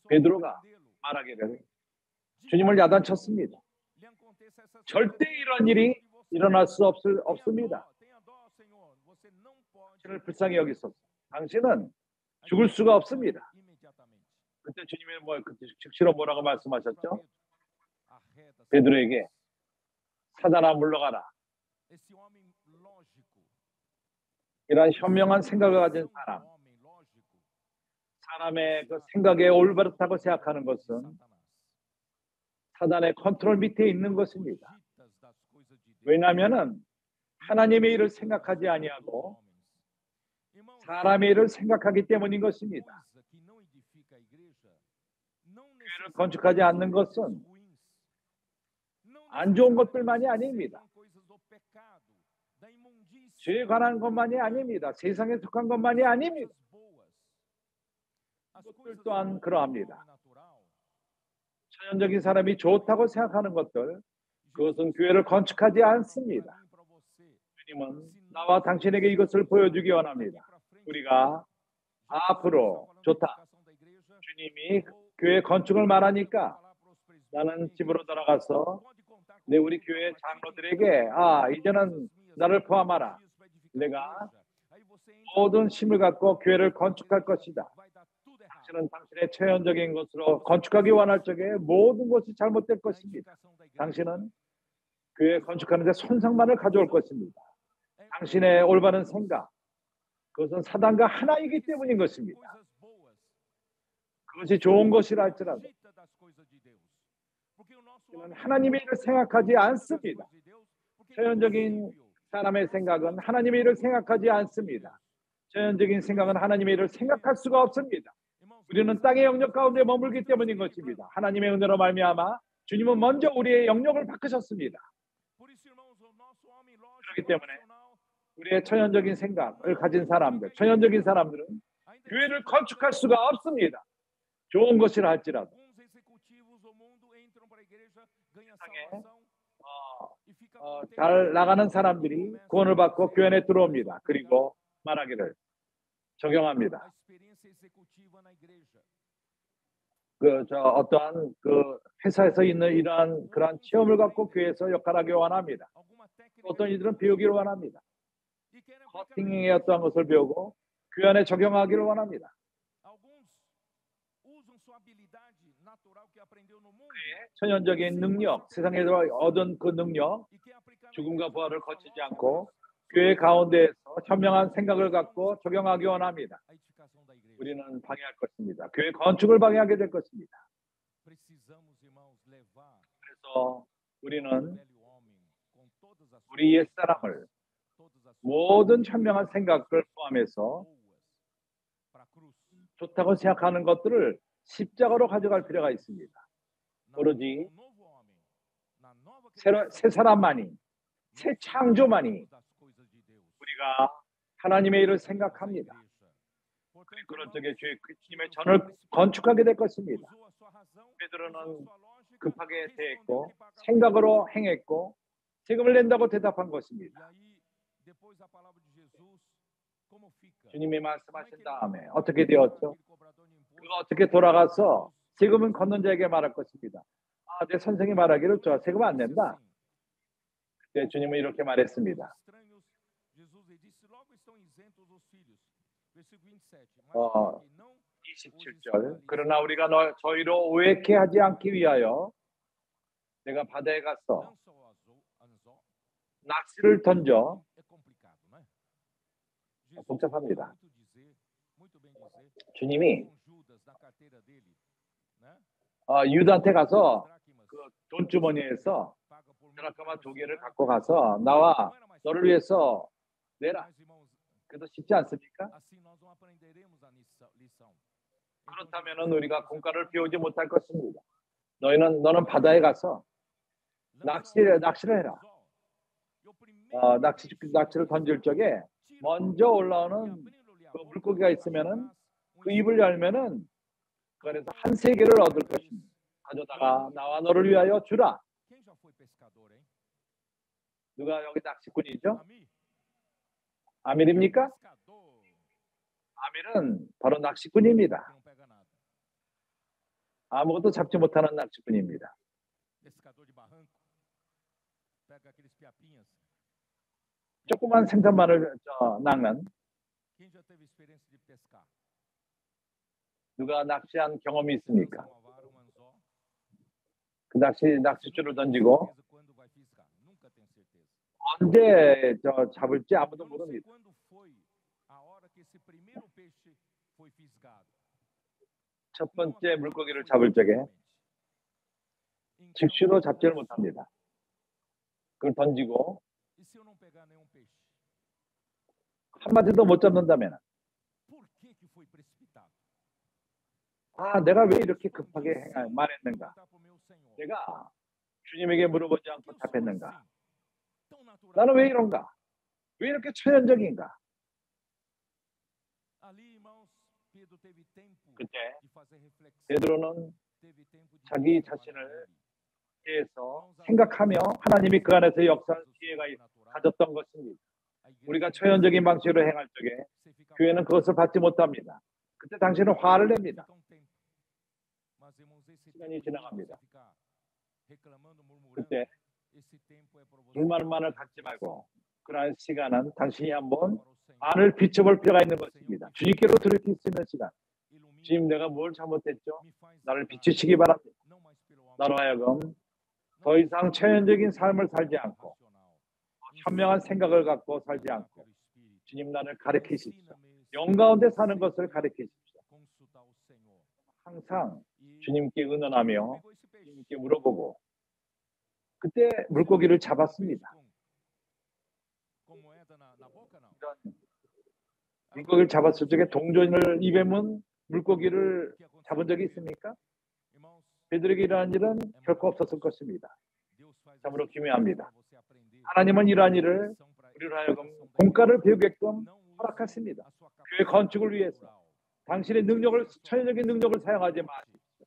베드로가 말하기를 주님을 야단쳤습니다. 절대 이런 일이 일어날 수 없습니다. 당신을 불쌍히 여기소서. 당신은 죽을 수가 없습니다. 그때 주님이 즉시로 뭐라고 말씀하셨죠? 베드로에게 사단아 물러가라. 이러한 현명한 생각을 가진 사람의 그 생각에 올바르다고 생각하는 것은 사단의 컨트롤 밑에 있는 것입니다. 왜냐하면 하나님의 일을 생각하지 아니하고 사람의 일을 생각하기 때문인 것입니다. 교회를 건축하지 않는 것은 안 좋은 것들만이 아닙니다. 죄에 관한 것만이 아닙니다. 세상에 속한 것만이 아닙니다. 그것들 또한 그러합니다. 천연적인 사람이 좋다고 생각하는 것들, 그것은 교회를 건축하지 않습니다. 주님은 나와 당신에게 이것을 보여주기 원합니다. 우리가 앞으로 좋다. 주님이 교회 건축을 말하니까 나는 집으로 돌아가서 우리 교회 장로들에게 이제는 나를 포함하라. 내가 모든 힘을 갖고 교회를 건축할 것이다. 당신은 당신의 체현적인 것으로 건축하기 원할 적에 모든 것이 잘못될 것입니다. 당신은 교회 건축하는 데 손상만을 가져올 것입니다. 당신의 올바른 생각, 그것은 사단과 하나이기 때문인 것입니다. 그것이 좋은 것이라 할지라도 하나님의 일을 생각하지 않습니다. 처연적인 사람의 생각은 하나님의 일을 생각하지 않습니다. 처연적인 생각은 하나님의 일을 생각할 수가 없습니다. 우리는 땅의 영역 가운데 머물기 때문인 것입니다. 하나님의 은혜로 말미암아 주님은 먼저 우리의 영역을 바꾸셨습니다. 그렇기 때문에 우리의 천연적인 생각을 가진 사람들, 천연적인 사람들은 교회를 건축할 수가 없습니다. 좋은 것이라 할지라도. 세상에 잘 나가는 사람들이 구원을 받고 교회 안에 들어옵니다. 그리고 말하기를 적용합니다. 어떠한 회사에서 있는 이러한 그러한 체험을 갖고 교회에서 역할하기 원합니다. 어떤 이들은 배우기를 원합니다. 커팅의 어떠한 것을 배우고 교회 안에 적용하기를 원합니다. 천연적인 능력, 세상에서 얻은 그 능력, 죽음과 부활을 거치지 않고 교회 가운데에서 현명한 생각을 갖고 적용하기 원합니다. 우리는 방해할 것입니다. 교회 건축을 방해하게 될 것입니다. 그래서 우리는 우리 옛사람을 모든 현명한 생각을 포함해서 좋다고 생각하는 것들을 십자가로 가져갈 필요가 있습니다. 오로지 새 사람만이, 새 창조만이 우리가 하나님의 일을 생각합니다. 그런 적에 주님의 전을 건축하게 될 것입니다. 베드로는 급하게 대했고 생각으로 행했고 세금을 낸다고 대답한 것입니다. 주님이 말씀하신 다음에 어떻게 되었죠? 그가 어떻게 돌아가서 세금은 걷는 자에게 말할 것입니다. 내 선생이 말하기를 저 세금 안 낸다. 그때 주님은 이렇게 말했습니다. 27절 그러나 우리가 저희로 오해케 하지 않기 위하여 내가 바다에 가서 낚시를 던져 복잡합니다. 주님이 유다한테 가서 그 돈주머니에서 드라크마 2개를 갖고 가서 나와 너를 위해서 내라. 그래도 쉽지 않습니까? 그렇다면 우리가 공과를 배우지 못할 것입니다. 너는 바다에 가서 낚시를 해라. 낚시를 던질 적에 먼저 올라오는 그 물고기가 있으면은 그 입을 열면은 그래서 한 3개를 얻을 것입니다. 가져다가 나와 너를 위하여 주라. 누가 여기 낚시꾼이죠? 아밀입니까? 아밀은 바로 낚시꾼입니다. 아무것도 잡지 못하는 낚시꾼입니다. 조그만 생선만을 낚는 누가 낚시한 경험이 있습니까? 그 낚싯줄을 던지고 언제 잡을지 아무도 모릅니다. 첫 번째 물고기를 잡을 적에 즉시로 잡지를 못합니다. 그걸 던지고 한 마디도 못 잡는다면 내가 왜 이렇게 급하게 말했는가? 내가 주님에게 물어보지 않고 답했는가? 나는 왜 이런가? 왜 이렇게 천연적인가? 그때 베드로는 자기 자신을 대해서 생각하며 하나님이 그 안에서 역사할 기회가 가졌던 것입니다. 우리가 천연적인 방식으로 행할 적에 교회는 그것을 받지 못합니다. 그때 당신은 화를 냅니다. 시간이 지나갑니다. 그때 불만을 갖지 말고 그러한 시간은 당신이 한번 안을 비춰볼 필요가 있는 것입니다. 주님께로 돌이킬 수 있는 시간. 주님, 내가 뭘 잘못했죠? 나를 비추시기 바랍니다. 나로 하여금 더 이상 천연적인 삶을 살지 않고 현명한 생각을 갖고 살지 않고 주님 나를 가르치십시오. 영 가운데 사는 것을 가르치십시오. 항상 주님께 의논하며 주님께 물어보고 그때 물고기를 잡았습니다. 물고기를 잡았을 적에 동전을 입에 문 물고기를 잡은 적이 있습니까? 베드로에게 일어난 일은 결코 없었을 것입니다. 참으로 기묘합니다. 하나님은 이러한 일을 우리로 하여금 공과를 배우게끔 허락하십니다. 교회 건축을 위해서 당신의 능력을, 천연적인 능력을 사용하지 마십시오.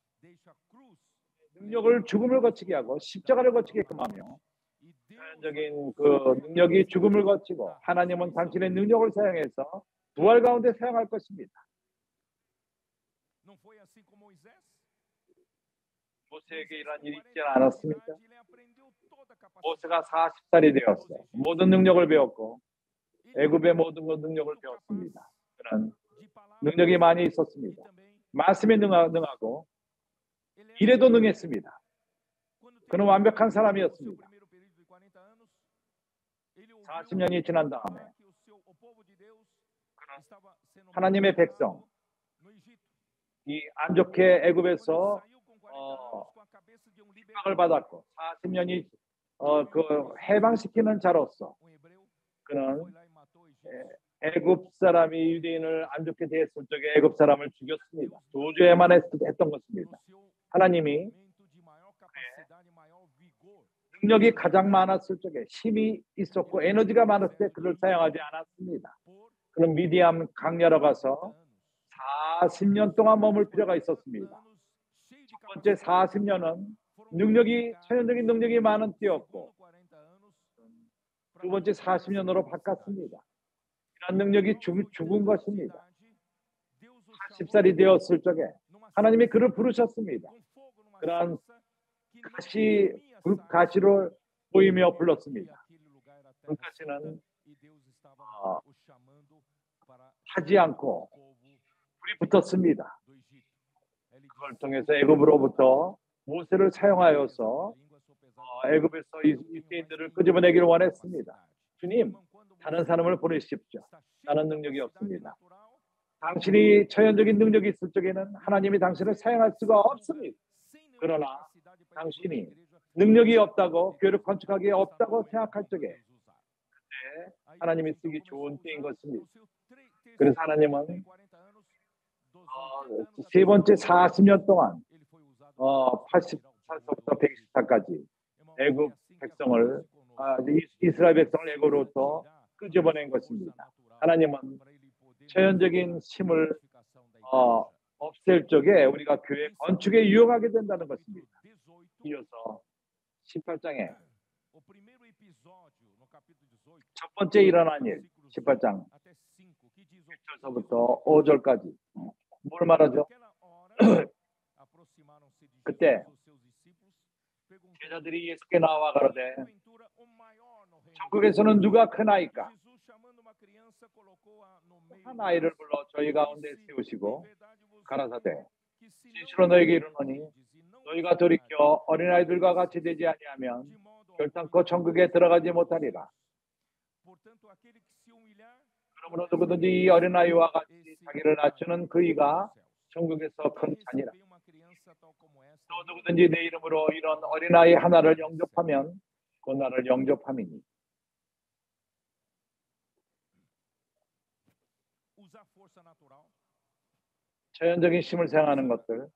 능력을 죽음을 거치게 하고 십자가를 거치게끔 하며, 천연적인 그 능력이 죽음을 거치고 하나님은 당신의 능력을 사용해서 부활 가운데 사용할 것입니다. 모세에게 이러한 일이 있지 않았습니까? 모세가 40살이 되었어. 모든 능력을 배웠고 애굽의 모든 능력을 배웠습니다. 그는 능력이 많이 있었습니다. 말씀에 능하고 일에도 능했습니다. 그는 완벽한 사람이었습니다. 40년이 지난 다음에 하나님의 백성, 이 안 좋게 애굽에서 핍박을 받았고 40년이 그 해방시키는 자로서 그는 애굽 사람이 유대인을 안 좋게 대했을 적에 애굽 사람을 죽였습니다. 도주에만 했던 것입니다. 하나님이 능력이 가장 많았을 적에, 힘이 있었고 에너지가 많았을 때 그를 사용하지 않았습니다. 그는 미디안 강야로 가서 40년 동안 머물 필요가 있었습니다. 첫 번째 40년은 천연적인 능력이 많은 때였고, 두 번째 40년으로 바꿨습니다. 이런 능력이 죽은 것입니다. 80살이 되었을 적에 하나님이 그를 부르셨습니다. 그러한 불가시를 보이며 불렀습니다. 불가시는 타지 않고 불이 붙었습니다. 그걸 통해서 애굽으로부터 모세를 사용하여서 애굽에서 이스라엘들을 끄집어내기를 원했습니다. 주님, 다른 사람을 보내십시오. 나는 능력이 없습니다. 당신이 천연적인 능력이 있을 적에는 하나님이 당신을 사용할 수가 없습니다. 그러나 당신이 능력이 없다고, 교회를 건축하기에 없다고 생각할 적에 그때 하나님이 쓰기 좋은 때인 것입니다. 그래서 하나님은 세 번째 40년 동안 80살부터 120살까지 애굽 백성을, 이스라엘 백성을 애굽으로부터 끄집어낸 것입니다. 하나님은 천연적인 힘을 없앨 적에 우리가 교회 건축에 유용하게 된다는 것입니다. 이어서 18장에 첫 번째 일어난 일, 18장 1절서부터 5절까지 뭘 말하죠? 그때 제자들이 예수께 나와 가로되 천국에서는 누가 크나이까? 한 아이를 불러 저희 가운데 세우시고 가라사대 진실로 너희에게 이르노니 너희가 돌이켜 어린아이들과 같이 되지 아니하면 결단코 천국에 들어가지 못하리라. 그러므로 누구든지 이 어린아이와 같이 자기를 낮추는 그이가 천국에서 큰 자니라. 또 누구든지 내 이름으로 이런 어린아이 하나를 영접하면 그 나를 영접함이니. 자연적인 힘을 사용하는 것들,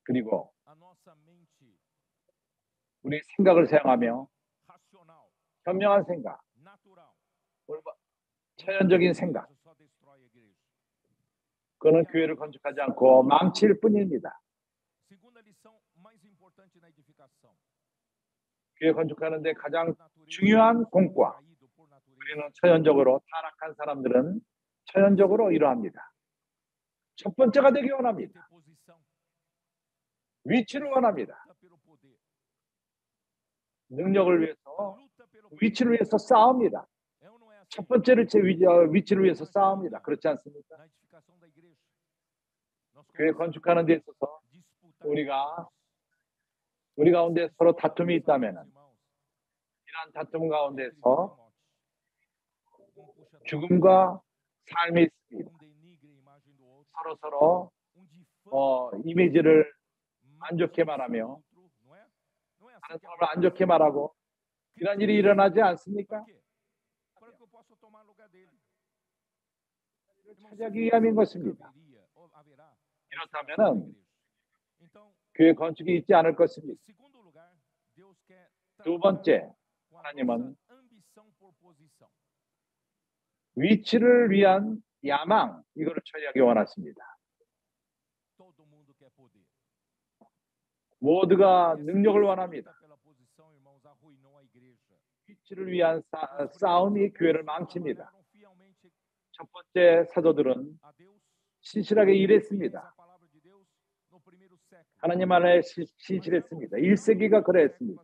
그리고 우리 생각을 사용하며 현명한 생각, 자연적인 생각, 그는 교회를 건축하지 않고 망칠 뿐입니다. 교회 건축하는데 가장 중요한 공과, 우리는 천연적으로, 타락한 사람들은 천연적으로 이러합니다. 첫 번째가 되기 원합니다. 위치를 원합니다. 능력을 위해서, 위치를 위해서 싸웁니다. 첫 번째를 위치를 위해서 싸웁니다. 그렇지 않습니까? 교회 건축하는 데 있어서 우리 가운데 서로 다툼이 있다면 이러한 다툼 가운데서 죽음과 삶이 있습니다. 서로 이미지를 안 좋게 말하며 다른 사람을 안 좋게 말하고 이런 일이 일어나지 않습니까? 차지하기 위함인 것입니다. 이렇다면 교회 건축이 있지 않을 것입니다. 두 번째, 하나님은 위치를 위한 야망, 이거를 처리하기 원하십니다. 모두가 능력을 원합니다. 위치를 위한 싸움이 교회를 망칩니다. 첫 번째 사도들은 신실하게 일했습니다. 하나님 안에 신실했습니다. 1세기가 그랬습니다.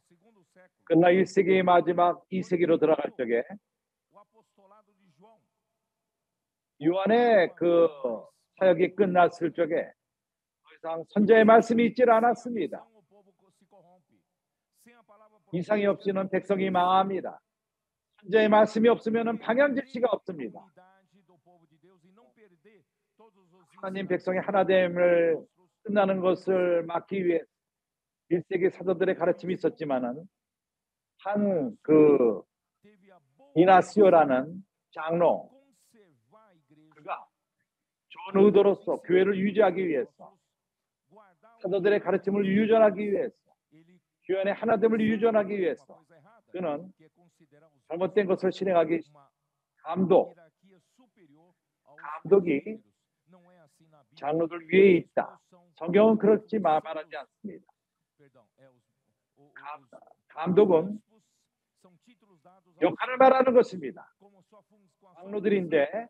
그러나 1세기의 마지막 2세기로 들어갈 적에 요한의 그 사역이 끝났을 적에 더 이상 선자의 말씀이 있질 않았습니다. 이상이 없이는 백성이 망합니다. 선자의 말씀이 없으면 방향제시가 없습니다. 하나님 백성의 하나됨을 끝나는 것을 막기 위해 1세기 사도들의 가르침이 있었지만은 한 그 이나시오라는 장로, 그가 좋은 의도로서 교회를 유지하기 위해서, 사도들의 가르침을 유전하기 위해서, 교회 하나됨을 유전하기 위해서 그는 잘못된 것을 실행하기 감독이 장로들 위에 있다. 성경은 그렇지 말하지 않습니다. 감독은 역할을 말하는 것입니다. 장로들인데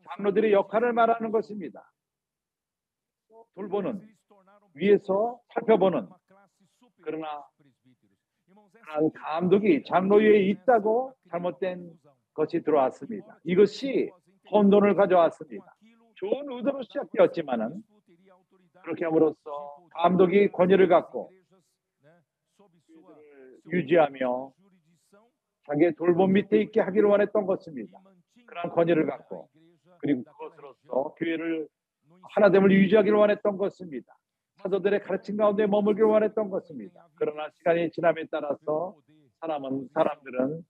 장로들의 역할을 말하는 것입니다. 돌보는, 위에서 살펴보는, 그러나 감독이 장로 위에 있다고 잘못된 것이 들어왔습니다. 이것이 혼돈을 가져왔습니다. 좋은 의도로 시작되었지만은 그렇게 함으로써 감독이 권위를 갖고 유지하며 자기의 돌봄 밑에 있게 하기를 원했던 것입니다. 그런 권위를 갖고, 그리고 그것으로서 교회를 하나됨을 유지하기를 원했던 것입니다. 사도들의 가르침 가운데 머물기를 원했던 것입니다. 그러나 시간이 지남에 따라서 사람들은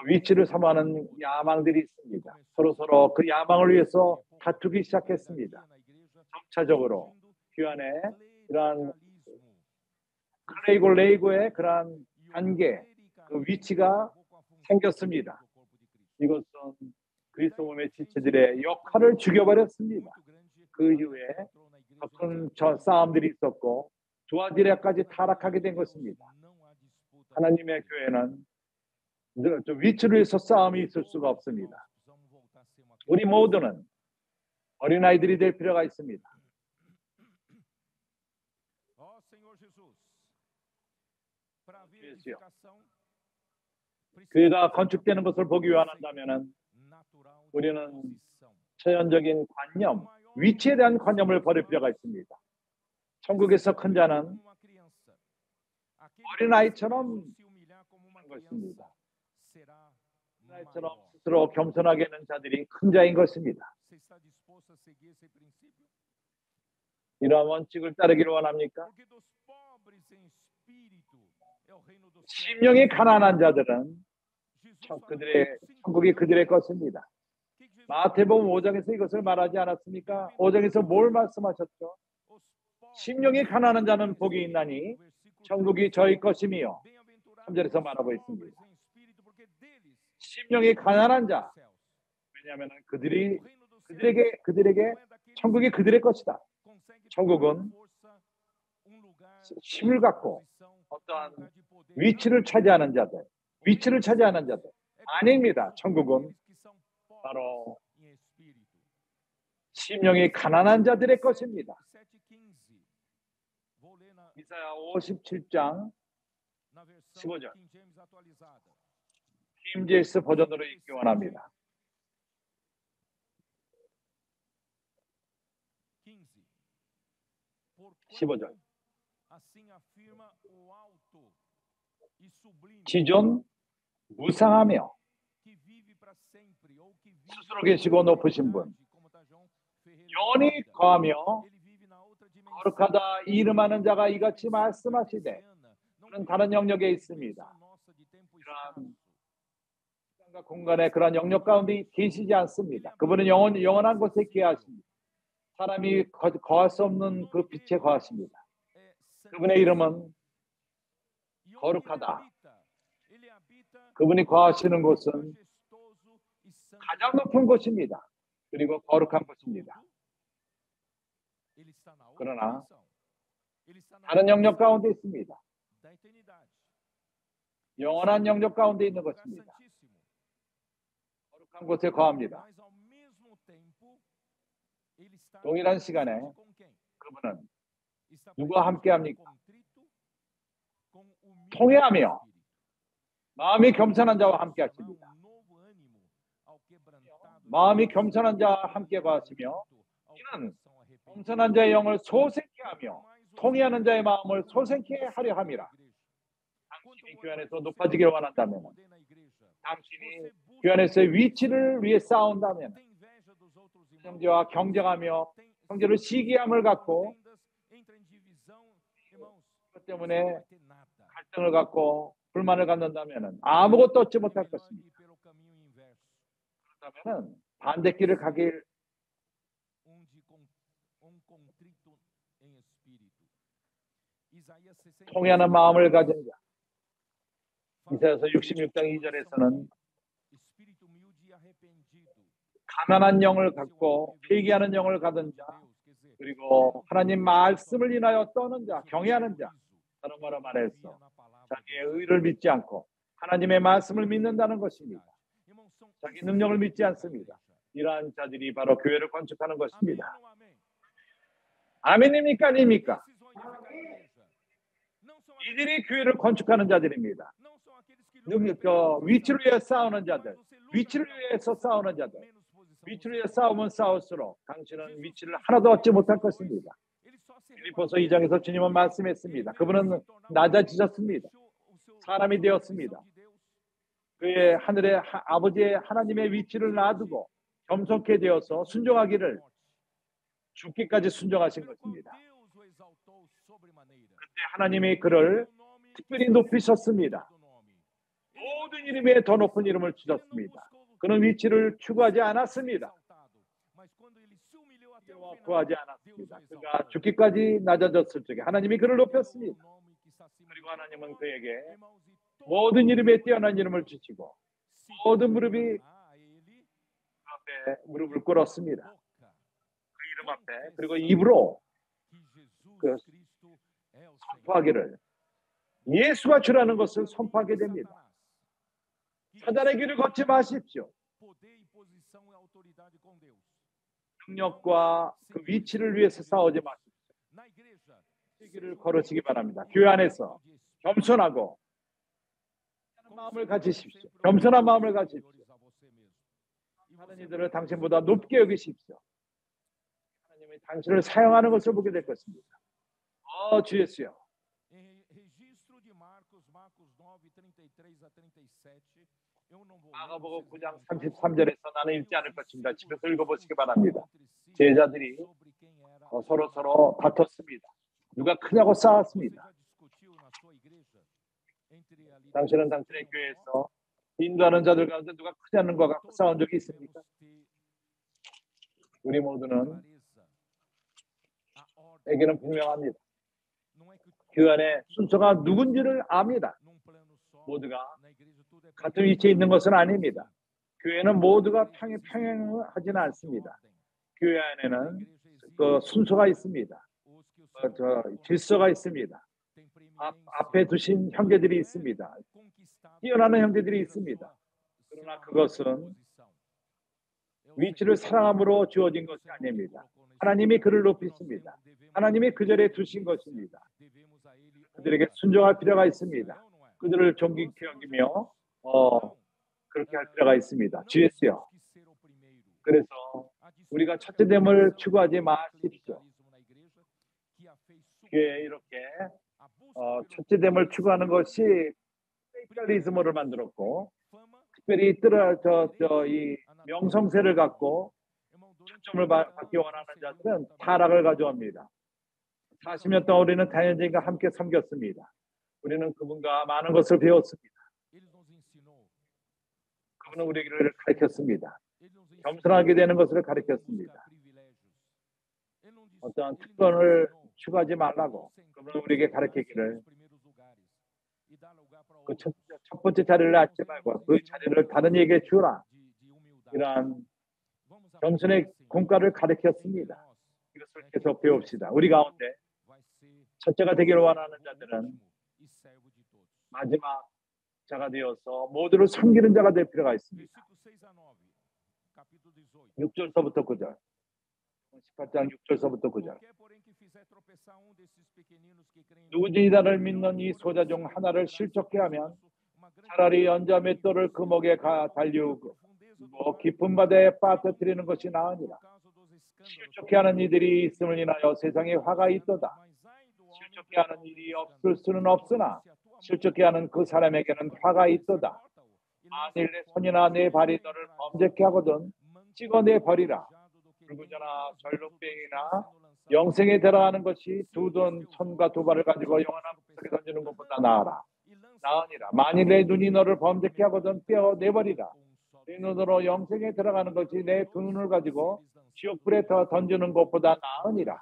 위치를 사모하는 야망들이 있습니다. 서로 그 야망을 위해서 다투기 시작했습니다. 점차적으로 교회 안에 그러한 클레이고 레이고의 그러한 관계, 그 위치가 생겼습니다. 이것은 그리스도 몸의 지체들의 역할을 죽여버렸습니다. 그 이후에 더 큰 싸움들이 있었고 두아디라까지 타락하게 된 것입니다. 하나님의 교회는 위치를 위해서 싸움이 있을 수가 없습니다. 우리 모두는 어린아이들이 될 필요가 있습니다. 주여, 교회가 건축되는 것을 보기 원한다면 우리는 처연적인 관념, 위치에 대한 관념을 버릴 필요가 있습니다. 천국에서 큰 자는 어린아이처럼 한 것입니다. 어린아이처럼 스스로 겸손하게 하는 자들이 큰 자인 것입니다. 이러한 원칙을 따르기를 원합니까? 심령이 가난한 자들은 천국이 그들의 것입니다. 마태복음 5장에서 이것을 말하지 않았습니까? 5장에서 뭘 말씀하셨죠? 심령이 가난한 자는 복이 있나니 천국이 저희 것이며 3절에서 말하고 있습니다. 심령이 가난한 자, 왜냐하면 그들에게 천국이 그들의 것이다. 천국은 힘을 갖고 어떠한 위치를 차지하는 자들 아닙니다. 천국은 바로 심령이 가난한 자들의 것입니다. 이사야 57장 15절 킹제임스 버전으로 읽기 원합니다. 15절 지존 무상하며 스스로 계시고 높으신 분, 영원히 거하며 거룩하다 이름하는 자가 이같이 말씀하시되, 그는 다른 영역에 있습니다. 그러한 시간과 공간의 그런 영역 가운데 계시지 않습니다. 그분은 영원한 곳에 계하십니다. 사람이 거할 수 없는 그 빛에 거하십니다. 그분의 이름은 거룩하다. 그분이 거하시는 곳은 가장 높은 곳입니다. 그리고 거룩한 곳입니다. 그러나 다른 영역 가운데 있습니다. 영원한 영역 가운데 있는 것입니다. 거룩한 곳에 거합니다. 동일한 시간에 그분은 누구와 함께합니까? 통회하며 마음이 겸손한 자와 함께하십니다. 마음이 겸손한 자와 함께 거하시며 이는 겸손한 자의 영을 소생케 하며 통회하는 자의 마음을 소생케 하려 함이라. 당신이 교회 안에서 높아지길 원한다면, 당신이 교회 에서의 위치를 위해 싸운다면, 형제와 경쟁하며 형제를 시기함을 갖고 그것 때문에 갈등을 갖고 불만을 갖는다면 아무것도 얻지 못할 것입니다. 그렇다면 반대길을 가길 통회하는 마음을 가진 자. 이사야서 66장 2절에서는 가난한 영을 갖고 회개하는 영을 가진 자, 그리고 하나님 말씀을 인하여 떠는 자, 경외하는 자, 다른 말로 말해서 자기의 의를 믿지 않고 하나님의 말씀을 믿는다는 것입니다. 자기 능력을 믿지 않습니다. 이러한 자들이 바로 교회를 건축하는 것입니다. 아멘입니까? 아닙니까? 이들이 교회를 건축하는 자들입니다. 위치를 위해 싸우는 자들, 위치를 위해서 싸우는 자들, 위치를 위해 싸우면 싸울수록 당신은 위치를 하나도 얻지 못할 것입니다. 빌립보서 2장에서 주님은 말씀했습니다. 그분은 낮아지셨습니다. 사람이 되었습니다. 그의 하늘의 아버지의 하나님의 위치를 놔두고 겸손케 되어서 순종하기를 죽기까지 순종하신 것입니다. 그때 하나님이 그를 특별히 높이셨습니다. 모든 이름에 더 높은 이름을 주셨습니다. 그는 위치를 추구하지 않았습니다. 구하지 않았습니다. 그가 죽기까지 낮아졌을 적에 하나님이 그를 높였습니다. 그리고 하나님은 그에게 모든 이름에 뛰어난 이름을 주시고 모든 무릎이 앞에 무릎을 꿇었습니다. 그 이름 앞에, 그리고 입으로 그 선포하기를 예수가 주라는 것을 선포하게 됩니다. 사단의 길을 걷지 마십시오. 능력과 그 위치를 위해서 싸우지 마십시오. 그 길을 걸으시기 바랍니다. 교회 안에서 겸손하고 마음을 가지십시오. 겸손한 마음을 가지십시오. 다른 이들을 당신보다 높게 여기십시오. 하나님이 당신을 사용하는 것을 보게 될 것입니다. 주 예수여. 마가복음 9장 33절에서 나는 읽지 않을 것입니다. 집에서 읽어보시기 바랍니다. 제자들이 서로 다퉜습니다. 누가 크냐고 싸웠습니다. 당신은 당신의 교회에서 인도하는 자들 가운데 누가 크냐는 것과 갖고 싸운 적이 있습니까? 우리 모두는 에게는 분명합니다. 교회 안에 순서가 누군지를 압니다. 모두가 같은 위치에 있는 것은 아닙니다. 교회는 모두가 평행하지는 않습니다. 교회 안에는 그 순서가 있습니다. 질서가 있습니다. 앞에 두신 형제들이 있습니다. 뛰어나는 형제들이 있습니다. 그러나 그것은 위치를 사랑함으로 주어진 것이 아닙니다. 하나님이 그를 높이십니다. 하나님이 그 자리에 두신 것입니다. 그들에게 순종할 필요가 있습니다. 그들을 존귀케 여기며 그렇게 할 필요가 있습니다. 주 예수여. 그래서 우리가 첫째됨을 추구하지 마십시오. 교회에 이렇게 첫째됨을 추구하는 것이 페이컬리즘을 만들었고, 특별히 이 명성세를 갖고 초점을 받기 원하는 자들은 타락을 가져옵니다. 40년 동안 우리는 다현진과 함께 섬겼습니다. 우리는 그분과 많은 것을 배웠습니다. 그분은 우리를 가르쳤습니다. 겸손하게 되는 것을 가르쳤습니다. 어떠한 특권을 추구하지 말라고 그분은 우리에게 가르치기를 그 첫 번째 자리를 앉지 말고 그 자리를 다른 이에게 주라. 이러한 겸손의 공과를 가르쳤습니다. 이것을 계속 배웁시다. 우리 가운데 첫째가 되기를 원하는 자들은 마지막 자가 되어서 모두를 섬기는 자가 될 필요가 있습니다. 6절서부터 9절 18장 6절서부터 9절 누구든지 나를 믿는 이 소자 중 하나를 실족케 하면 차라리 연자 맷돌을 그 목에 달리우고 깊은 바다에 빠뜨리는 것이 나으니라. 실족케 하는 이들이 있음을 인하여 세상에 화가 있도다. 실족케 하는 일이 없을 수는 없으나 실족케 하는 그 사람에게는 화가 있도다. 만일 내 손이나 내 발이 너를 범죄케 하거든 찍어내버리라. 불구자나 절룩뱅이나 영생에 들어가는 것이 두 돈 손과 두 발을 가지고 영원한 불속에 던지는 것보다 나으니라. 만일 내 눈이 너를 범죄케 하거든 떼어내버리라. 내 눈으로 영생에 들어가는 것이 내 두 눈을 가지고 지옥불에 더 던지는 것보다 나으니라.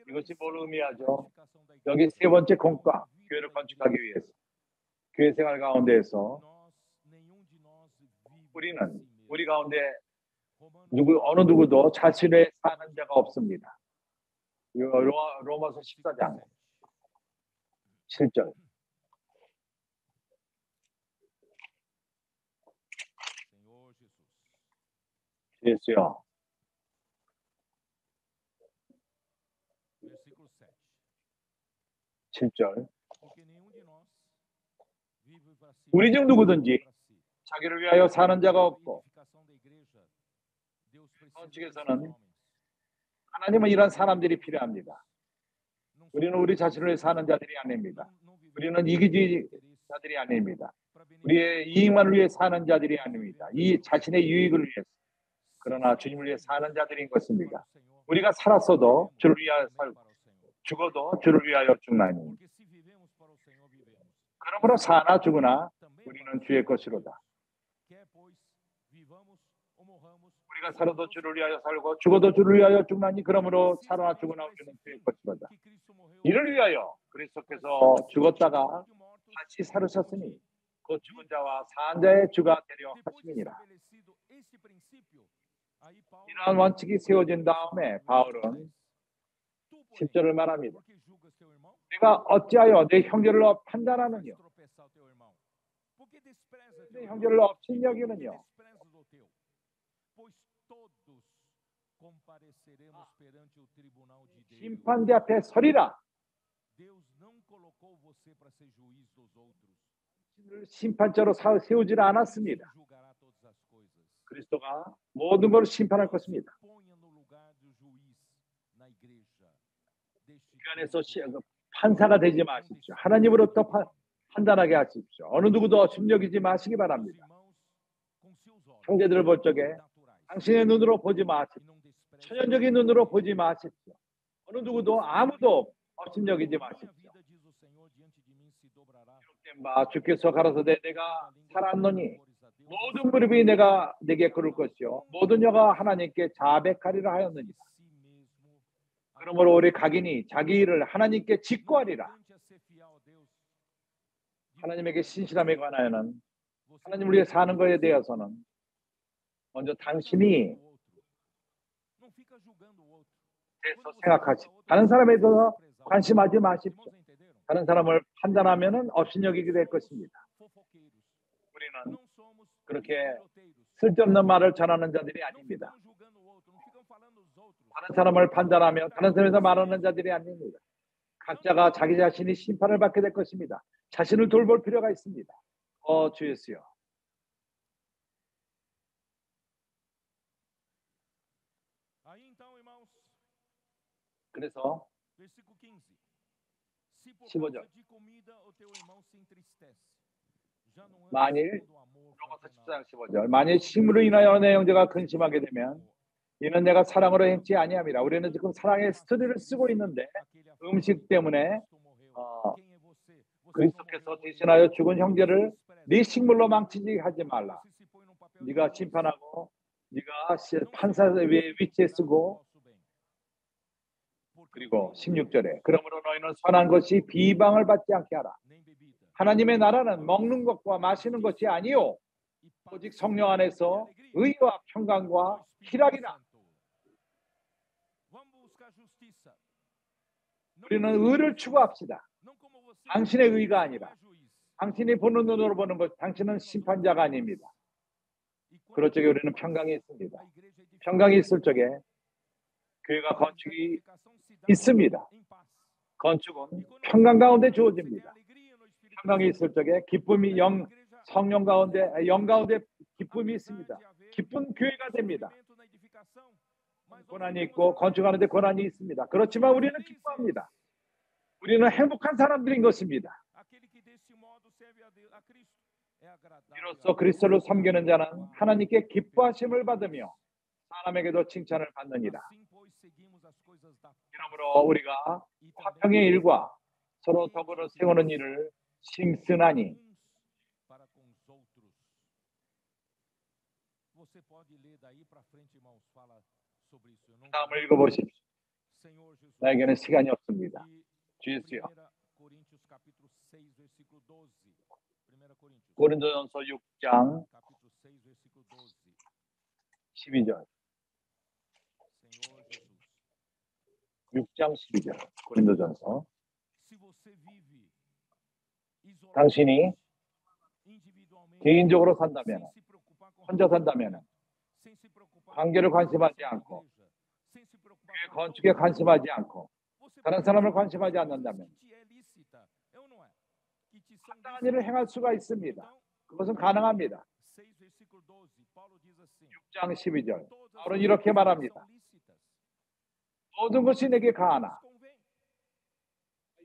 이것이 뭘 의미하죠? 여기 세 번째 공과, 교회를 건축하기 위해서 교회 생활 가운데에서 우리 가운데 어느 누구도 자신의 사는 자가 없습니다. 로마서 14장 7절 예수요. 7절 우리 중 누구든지 자기를 위하여 사는 자가 없고 건축에서는 하나님은 이런 사람들이 필요합니다. 우리는 우리 자신을 위해 사는 자들이 아닙니다. 우리는 이기주의 자들이 아닙니다. 우리의 이익만을 위해 사는 자들이 아닙니다. 이 자신의 유익을 위해서 그러나 주님을 위해 사는 자들인 것입니다. 우리가 살았어도 주를 위하여 살고 죽어도 주를 위하여 죽나니 그러므로 사나 죽으나 우리는 주의 것이로다. 우리가 살아도 주를 위하여 살고 죽어도 주를 위하여 죽나니 그러므로 살아나 죽으나 우리는 주의 것이로다. 이를 위하여 그리스도께서 죽었다가 다시 살으셨으니 그 죽은 자와 산 자의 주가 되려 하심이니라. 이러한 원칙이 세워진 다음에 바울은 10절을 말합니다. 내가 어찌하여 내 형제를 판단하느냐? 내 형제를 업신여기느냐? 심판대 앞에 서리라. 심판자로 세우지를 않았습니다. 그리스도가 모든 것을 심판할 것입니다. 그 안에서 판사가 되지 마십시오. 하나님으로부터 판단하게 하십시오. 어느 누구도 업신여기지 마시기 바랍니다. 형제들을 볼 적에 당신의 눈으로 보지 마십시오. 천연적인 눈으로 보지 마십시오. 어느 누구도 아무도 업신여기지 마십시오. 기록된 바 주께서 가라사대 내가 살았노니 모든 무릎이 내게 꿇을 것이요 모든 여가 하나님께 자백하리라 하였느니라. 그러므로 우리 각인이 자기 일을 하나님께 직구하리라. 하나님에게 신실함에 관하여는 하나님을 위해 사는 것에 대해서는 먼저 당신이 대해서 생각하십시오. 다른 사람에 대해서 관심하지 마십시오. 다른 사람을 판단하면 업신여기게 될 것입니다. 우리는 그렇게 쓸데없는 말을 전하는 자들이 아닙니다. 다른 사람을 판단하며 다른 사람에서 말하는 자들이 아닙니다. 각자가 자기 자신이 심판을 받게 될 것입니다. 자신을 돌볼 필요가 있습니다. 주 예수여. 그래서 15절 만일 로마서 14장 15절 만일 식물로 인하여 내 형제가 근심하게 되면 이는 내가 사랑으로 행치 아니함이라. 우리는 지금 사랑의 스토리를 쓰고 있는데 음식 때문에 그리스도께서 대신하여 죽은 형제를 네 식물로 망치지 하지 말라. 네가 심판하고 네가 판사의 위치에 쓰고, 그리고 16절에 그러므로 너희는 선한 것이 비방을 받지 않게 하라. 하나님의 나라는 먹는 것과 마시는 것이 아니요 오직 성령 안에서 의와 평강과 희락이라. 우리는 의를 추구합시다. 당신의 의가 아니라 당신이 보는 눈으로 보는 것, 당신은 심판자가 아닙니다. 그럴 적에 우리는 평강이 있습니다. 평강이 있을 적에 교회가 건축이 있습니다. 건축은 평강 가운데 주어집니다. 평강이 있을 적에 기쁨이 성령 가운데, 영 가운데 기쁨이 있습니다. 기쁜 교회가 됩니다. 고난이 있고 건축하는데 고난이 있습니다. 그렇지만 우리는 기뻐합니다. 우리는 행복한 사람들인 것입니다. 이로써 그리스도를 섬기는 자는 하나님께 기뻐하심을 받으며 사람에게도 칭찬을 받느니라. 이러므로 우리가 화평의 일과 서로 더불어 세우는 일을 심쓰나니. 다음을 읽어보십시오. 나에게는 시간이 없습니다. 주 예수여. 고린도전서 6장 12절. 6장 12절. 고린도전서. 당신이 개인적으로 산다면, 혼자 산다면, 관계를 관심하지 않고, 건축에 관심하지 않고, 다른 사람을 관심하지 않는다면 합당한 일을 행할 수가 있습니다. 그것은 가능합니다. 6장 12절. 바울은 이렇게 말합니다. 모든 것이 내게 가하나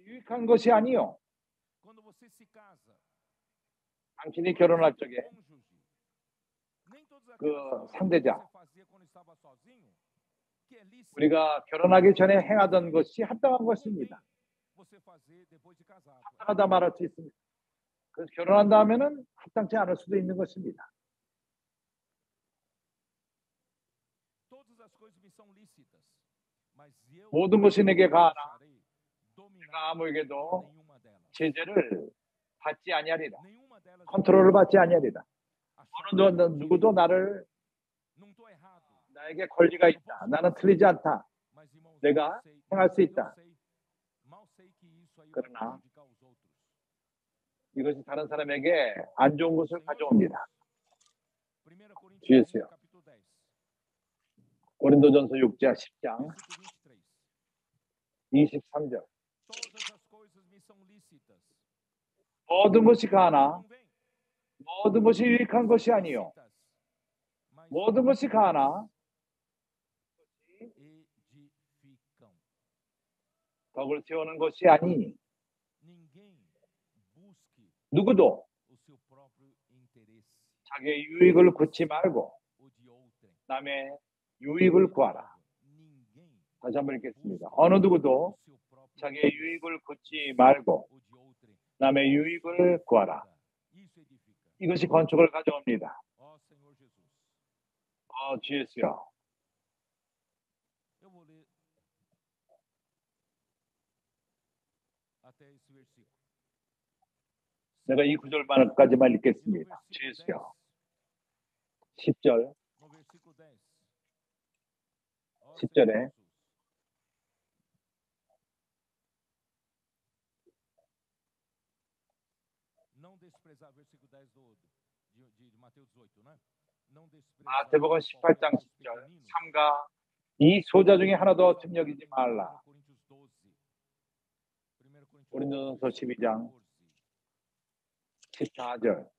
유익한 것이 아니요. 당신이 결혼할 적에 그 상대자, 우리가 결혼하기 전에 행하던 것이 합당한 것입니다. 합당하다 말할 수 있습니다. 그래서 결혼한 다음에는 합당치 않을 수도 있는 것입니다. 모든 것이 내게 가하나 내가 아무에게도 제재를 받지 아니하리라. 컨트롤을 받지 아니하리라. 어느 누구도 나에게 권리가 있다. 나는 틀리지 않다. 내가 행할 수 있다. 그러나 이것이 다른 사람에게 안 좋은 것을 가져옵니다. 주 예수여. 고린도전서 6장 10장 23절. 모든 것이 가하나 모든 것이 유익한 것이 아니요. 모든 것이 가하나 덕을 세우는 것이 아니니. 누구도 자기의 유익을 굽지 말고 남의 유익을 구하라. 다시 한번 읽겠습니다. 어느 누구도 자기의 유익을 굽지 말고 남의 유익을 구하라. 이것이 건축을 가져옵니다. 주 예수여. 내가 이 구절만까지만 읽겠습니다. 주 예수여. 10절. 10절에 마태복음 18장 10절. 삼가 이 소자 중에 하나도 틈여기지 말라. 고린도전서 12장 14절.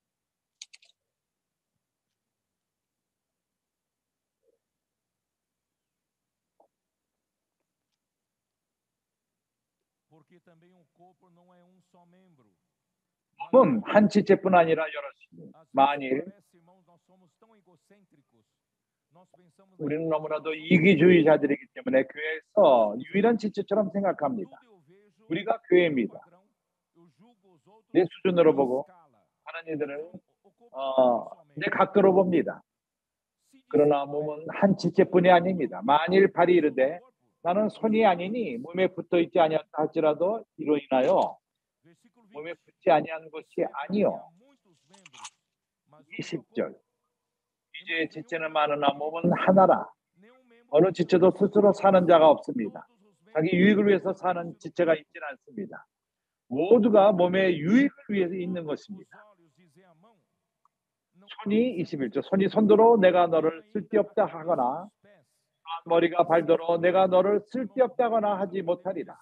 몸은 한 지체뿐 아니라 여럿이니 만일 우리는 너무나도 이기주의자들이기 때문에 교회에서 유일한 지체처럼 생각합니다. 우리가 교회입니다. 내 수준으로 보고 다른 이들을 내 각도로 봅니다. 그러나 몸은 한 지체뿐이 아닙니다. 만일 발이 이르되 나는 손이 아니니 몸에 붙어 있지 아니하다 할지라도 이로 인하여 몸에 붙지 아니한 것이 아니요. 20절. 이제 지체는 많으나 몸은 하나라. 어느 지체도 스스로 사는 자가 없습니다. 자기 유익을 위해서 사는 지체가 있지는 않습니다. 모두가 몸의 유익을 위해서 있는 것입니다. 손이 21절. 손이 손도로 내가 너를 쓸데없다 하거나 머리가 발도로 내가 너를 쓸데없다거나 하지 못하리라.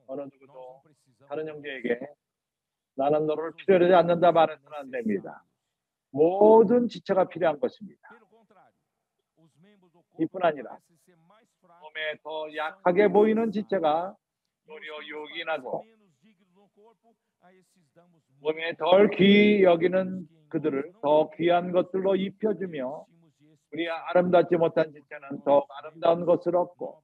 어느 누구도 다른 형제에게 나는 너를 필요하지 않는다 말해서는 안 됩니다. 모든 지체가 필요한 것입니다. 이뿐 아니라 몸에 더 약하게 보이는 지체가 도리어 요긴하고 몸에 덜 귀히 여기는 그들을 더 귀한 것들로 입혀주며 우리 아름답지 못한 지체는 더욱 아름다운 것을 얻고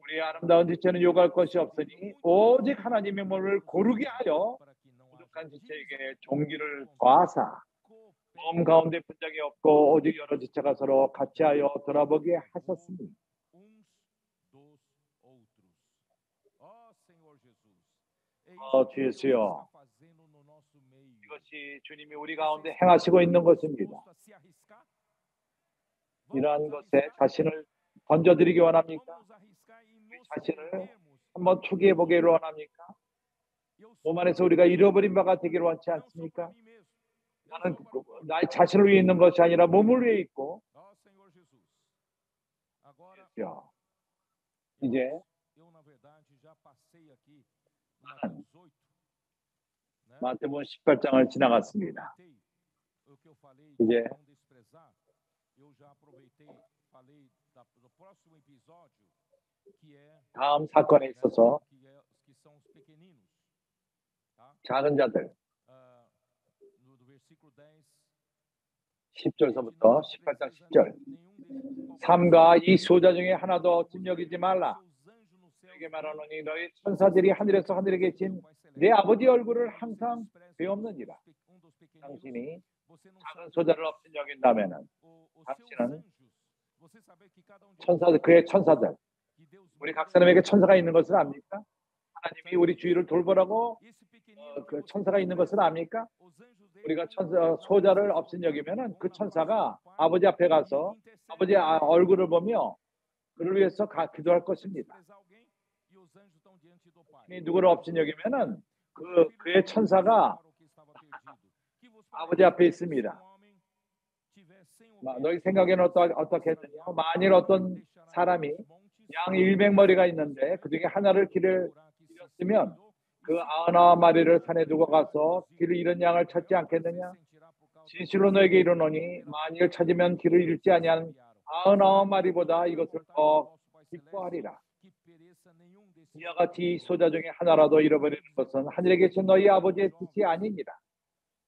우리 아름다운 지체는 요구할 것이 없으니 오직 하나님의 몸을 고르게 하여 부족한 지체에게 종기를 더하사 몸 가운데 분쟁이 없고 오직 여러 지체가 서로 같이하여 돌아보게 하셨으니. 주 예수여, 이것이 주님이 우리 가운데 행하시고 있는 것입니다. 이러한 것에 자신을 던져드리기 원합니까? 자신을 한번 투기해 보기를 원합니까? 몸 안에서 우리가 잃어버린 바가 되기를 원치 않습니까? 나는 나의 자신을 위해 있는 것이 아니라 몸을 위해 있고. 이제 마태복음 18장을 지나갔습니다. 이제 다음 사건에 있어서 작은 자들 10절서부터 18장 10절. 삼가 이 소자 중에 하나도 짐여기지 말라. 너에게 말하노니 너희 천사들이 하늘에서 하늘에 계신 내 아버지 얼굴을 항상 배옵느니라. 당신이 작은 소자를 없인 여긴다면은 당신은 천사들, 그의 천사들, 우리 각 사람에게 천사가 있는 것을 압니까? 하나님이 우리 주위를 돌보라고 그 천사가 있는 것을 압니까? 우리가 소자를 없인 여기면은 그 천사가 아버지 앞에 가서 아버지 얼굴을 보며 그를 위해서 기도할 것입니다. 누구를 없인 여기면은 그의 천사가 아버지 앞에 있습니다. 너희 생각에는 어떻게 했느냐? 만일 어떤 사람이 양 100마리가 있는데 그 중에 하나를 길을 잃었으면 그 99마리를 산에 두고 가서 길을 잃은 양을 찾지 않겠느냐? 진실로 너에게 이르노니 만일 찾으면 길을 잃지 아니한 99마리보다 이것을 더 기뻐하리라. 이와 같이 소자 중에 하나라도 잃어버리는 것은 하늘에 계신 너희 아버지의 뜻이 아니니라.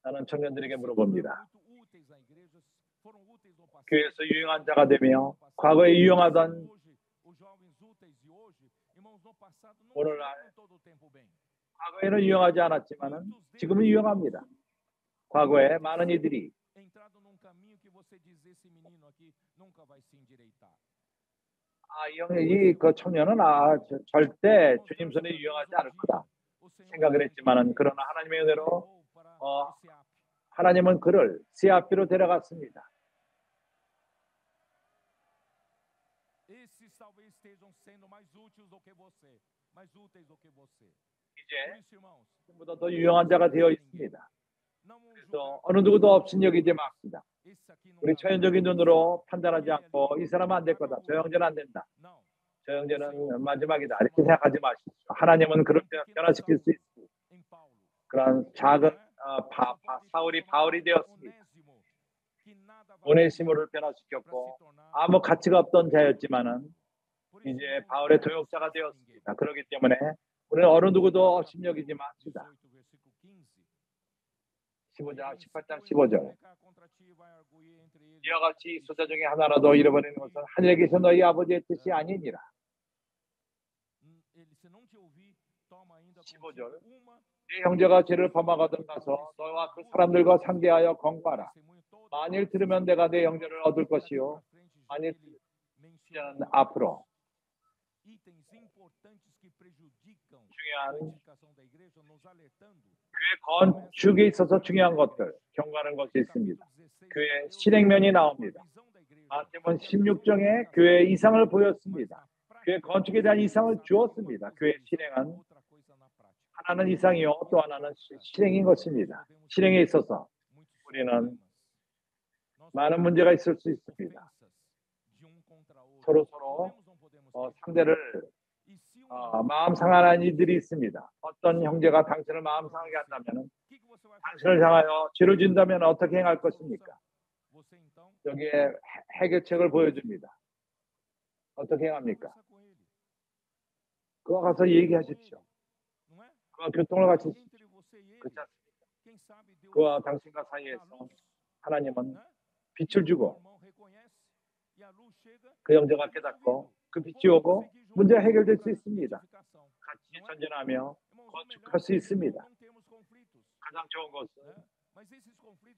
나는 청년들에게 물어봅니다. 교회에서 유용한 자가 되며 과거에 유용하던 오늘날 과거에는 유용하지 않았지만은 지금은 유용합니다. 과거에 많은 이들이 그 청년은 절대 주님 손에 유용하지 않을 거다 생각을 했지만은 그러나 하나님의 은혜로 하나님은 그를 시아피로 데려갔습니다. 이제 보다 더 유용한 자가 되어 있습니다. 그래서 어느 누구도 없인 여기지 맙시다. 우리 처연적인 눈으로 판단하지 않고 이 사람은 안 될 거다. 저 형제는 안 된다. 저 형제는 마지막이다. 이렇게 생각하지 마십시오. 하나님은 그를 변화시킬 수 있습니다. 그런 작은 사울이 바울이 되었습니다. 오네시모를 변화시켰고 아무 가치가 없던 자였지만은 이제 바울의 도역자가 되었습니다. 그렇기 때문에 우리는 어느 누구도 없인 여기지 맙시다. 18장 15절. 이와 같이 소자 중에 하나라도 잃어버리는 것은 하늘에 계신 너희 아버지의 뜻이 아니니라. 15절. 네 형제가 죄를 범하거든 가서 너와 그 사람들과 상대하여 권고하라. 만일 들으면 내가 내 형제를 얻을 것이요 만일 들으면 앞으로 중요한 교회 건축에 있어서 중요한 것들 경고하는 것이 있습니다. 교회 실행면이 나옵니다. 마태복음 16장에 교회 이상을 보였습니다. 교회 건축에 대한 이상을 주었습니다. 교회 실행은 하나는 이상이요 또 하나는 실행인 것입니다. 실행에 있어서 우리는 많은 문제가 있을 수 있습니다. 서로 상대를 마음 상하는 이들이 있습니다. 어떤 형제가 당신을 마음 상하게 한다면 당신을 향하여 죄를 진다면 어떻게 행할 것입니까? 여기에 해결책을 보여줍니다. 어떻게 행합니까? 그와 가서 얘기하십시오. 그와 교통을 같이 그렇지 않습니까? 그와 당신과 사이에서 하나님은 빛을 주고 그 형제가 깨닫고 그 빛이 오고 문제가 해결될 수 있습니다. 같이 전진하며 건축할 수 있습니다. 가장 좋은 것은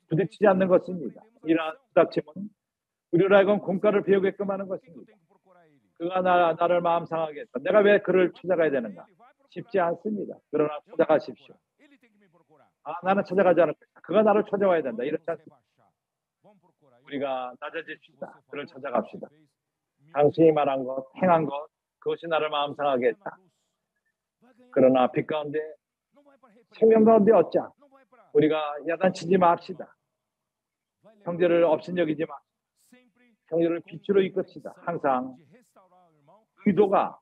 부딪히지 않는 것입니다. 이러한 부닥침은 우리로 하여금 공가를 배우게끔 하는 것입니다. 그가 나를 마음 상하게 했다. 내가 왜 그를 찾아가야 되는가? 쉽지 않습니다. 그러나 찾아가십시오. 나는 찾아가지 않을 것이다. 그가 나를 찾아와야 된다. 이렇지 않습니다. 우리가 낮아집시다. 그를 찾아갑시다. 당신이 말한 것, 행한 것, 그것이 나를 마음 상하게 했다. 그러나 빛 가운데, 생명 가운데 얻자. 우리가 야단치지 맙시다. 형제를 업신여기지 마. 형제를 빛으로 이끕시다. 항상 의도가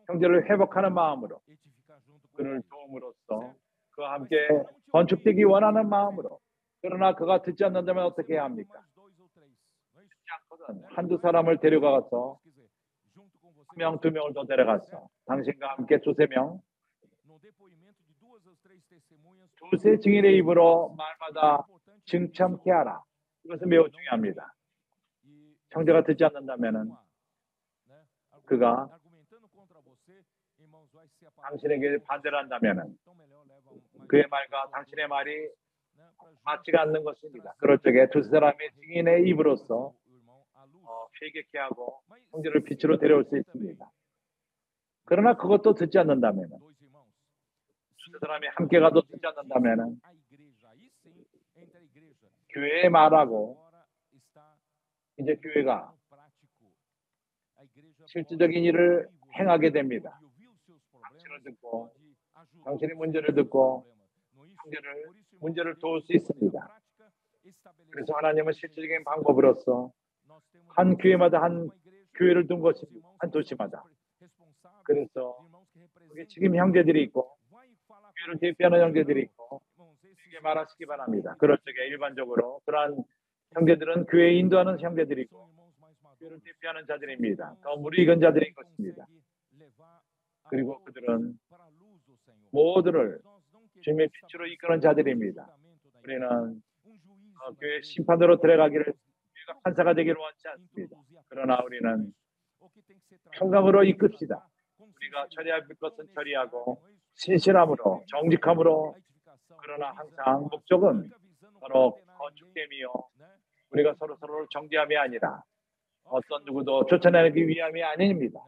형제를 회복하는 마음으로 그를 도움으로써 그와 함께 건축되기 원하는 마음으로. 그러나 그가 듣지 않는다면 어떻게 해야 합니까? 듣지 않거든 한두 사람을 데려가서 한 명, 두 명을 더 데려가서 당신과 함께 두세 명, 두세 증인의 입으로 말마다 증참케 하라. 이것은 매우 중요합니다. 형제가 듣지 않는다면은 그가 당신에게 반대를 한다면은 그의 말과 당신의 말이 맞지가 않는 것입니다. 그럴 적에 두세 사람의 증인의 입으로서 회개케 하고 형제를 빛으로 데려올 수 있습니다. 그러나 그것도 듣지 않는다면 두세 사람이 함께 가도 듣지 않는다면 교회에 말하고 이제 교회가 실질적인 일을 행하게 됩니다. 당신을 듣고 당신의 문제를 듣고 형제를 문제를 도울 수 있습니다. 그래서 하나님은 실질적인 방법으로서 한 교회마다 한 교회를 둔 것입니다. 한 도시마다. 그래서 거기 지금 형제들이 있고 교회를 대표하는 형제들이 있고 쉽게 말하시기 바랍니다. 그럴 적에 일반적으로 그러한 형제들은 교회에 인도하는 형제들이 있고 교회를 대표하는 자들입니다. 더 무리익은 자들인 것입니다. 그리고 그들은 모두를 주님의 빛으로 이끄는 자들입니다. 우리는 교회 심판으로 들어가기를 교회가 판사가 되기를 원치 않습니다. 그러나 우리는 평강으로 이끕시다. 우리가 처리할 것은 처리하고 신실함으로 정직함으로 그러나 항상 목적은 바로 건축됨이요 우리가 서로를 정죄함이 아니라 어떤 누구도 쫓아내기 위함이 아닙니다.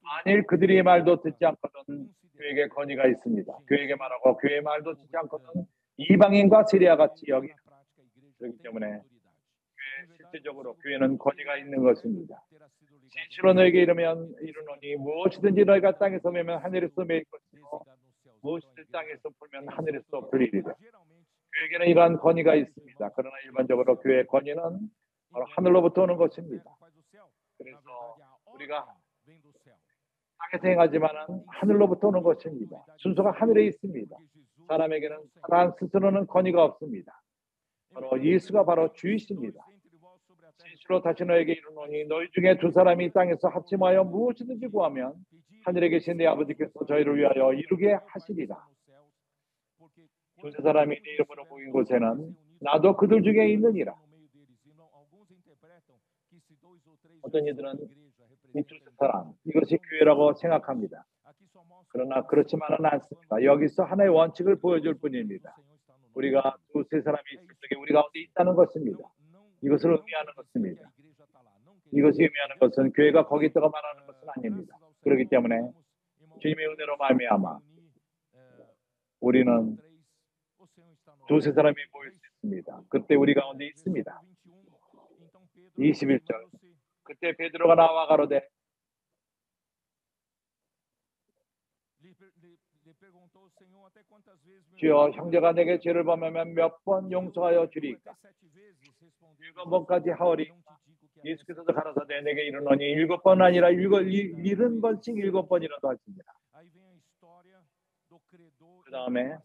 만일 그들의 말도 듣지 않거든 교회에게 건의가 있습니다. 교회에게 말하고 교회의 말도 듣지 않거든 이방인과 세리와 같이 여기는 그렇기 때문에 교회 실질적으로 교회는 건의가 있는 것입니다. 진실로 너에게 이르노니 무엇이든지 너희가 땅에서 매면 하늘에서 매일 것이고 무엇이든지 땅에서 풀면 하늘에서 풀리리라. 교회에게는 이러한 건의가 있습니다. 그러나 일반적으로 교회의 건의는 바로 하늘로부터 오는 것입니다. 그래서 우리가 땅에서 행하지만은 하늘로부터 오는 것입니다. 순서가 하늘에 있습니다. 사람에게는 사람 스스로는 건의가 없습니다. 바로 예수가 바로 주이십니다. 진실로 다시 너에게 이르노니 너희 중에 두 사람이 땅에서 합심하여 무엇이든지 구하면 하늘에 계신 내 아버지께서 저희를 위하여 이루게 하시리라. 두세 사람이 내 이름으로 모인 곳에는 나도 그들 중에 있느니라. 어떤 이들은 이 두세 사람 이것이 교회라고 생각합니다. 그러나 그렇지만은 않습니다. 여기서 하나의 원칙을 보여줄 뿐입니다. 우리가 두세 사람이 있을 적에 우리 가운데 있다는 것입니다. 이것을 의미하는 것입니다. 이것이 의미하는 것은 교회가 거기 있다가 말하는 것은 아닙니다. 그렇기 때문에 주님의 은혜로 말미암아 우리는 두세 사람이 모일 수 있습니다. 그때 우리 가운데 있습니다. 21절 그때 베드로가 나와 가로되 주여 형제가 내게 죄를 범하면 몇 번 용서하여 주리이까 7번까지 하오리 예수께서도 가라사대 내게 이르노니 7번 아니라 70번씩 7번이라도 하시니라. 그 다음에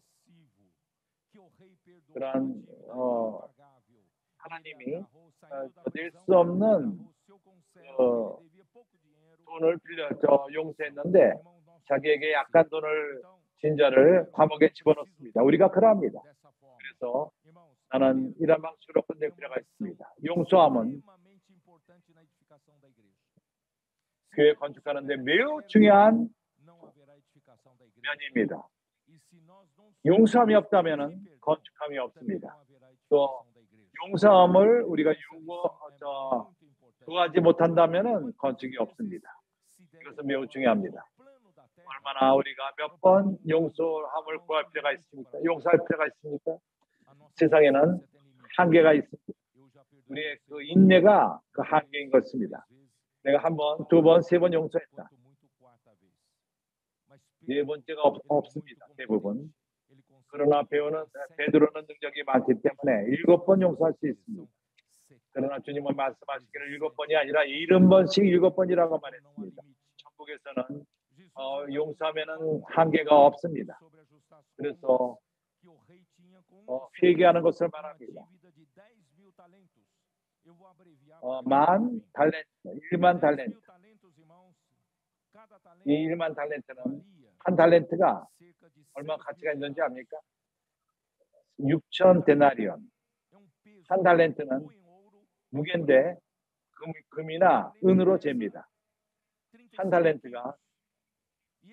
그런 하나님이 낼 수 없는 돈을 빌려 용서했는데 자기에게 약간 돈을 진자를 감옥에 집어넣습니다. 우리가 그러합니다. 그래서 나는 이런 방식으로 끝낼 필요가 있습니다. 용서함은 교회 건축하는데 매우 중요한 면입니다. 용서함이 없다면 건축함이 없습니다. 또 용서함을 우리가 구하지 못한다면 건축이 없습니다. 이것은 매우 중요합니다. 얼마나 우리가 몇 번 용서함을 구할 필요가 있습니까? 용서할 필요가 있습니까? 세상에는 한계가 있습니다. 우리의 그 인내가 그 한계인 것입니다. 내가 한 번, 두 번, 세 번 용서했다. 네 번째가 없습니다. 대부분. 그러나 베드로는 능력이 많기 때문에 7번 용서할 수 있습니다. 그러나 주님은 말씀하시기를 7번이 아니라 70번씩 7번이라고 말했습니다. 천국에서는 용서하면은 한계가 없습니다. 그래서 회개하는 것을 말합니다. 1만 달란트. 이 1만 달란트는 한 달란트가 얼마 가치가 있는지 압니까? 6천 데나리온. 한 달란트는 무게인데 금이나 은으로 잽니다. 한 달란트가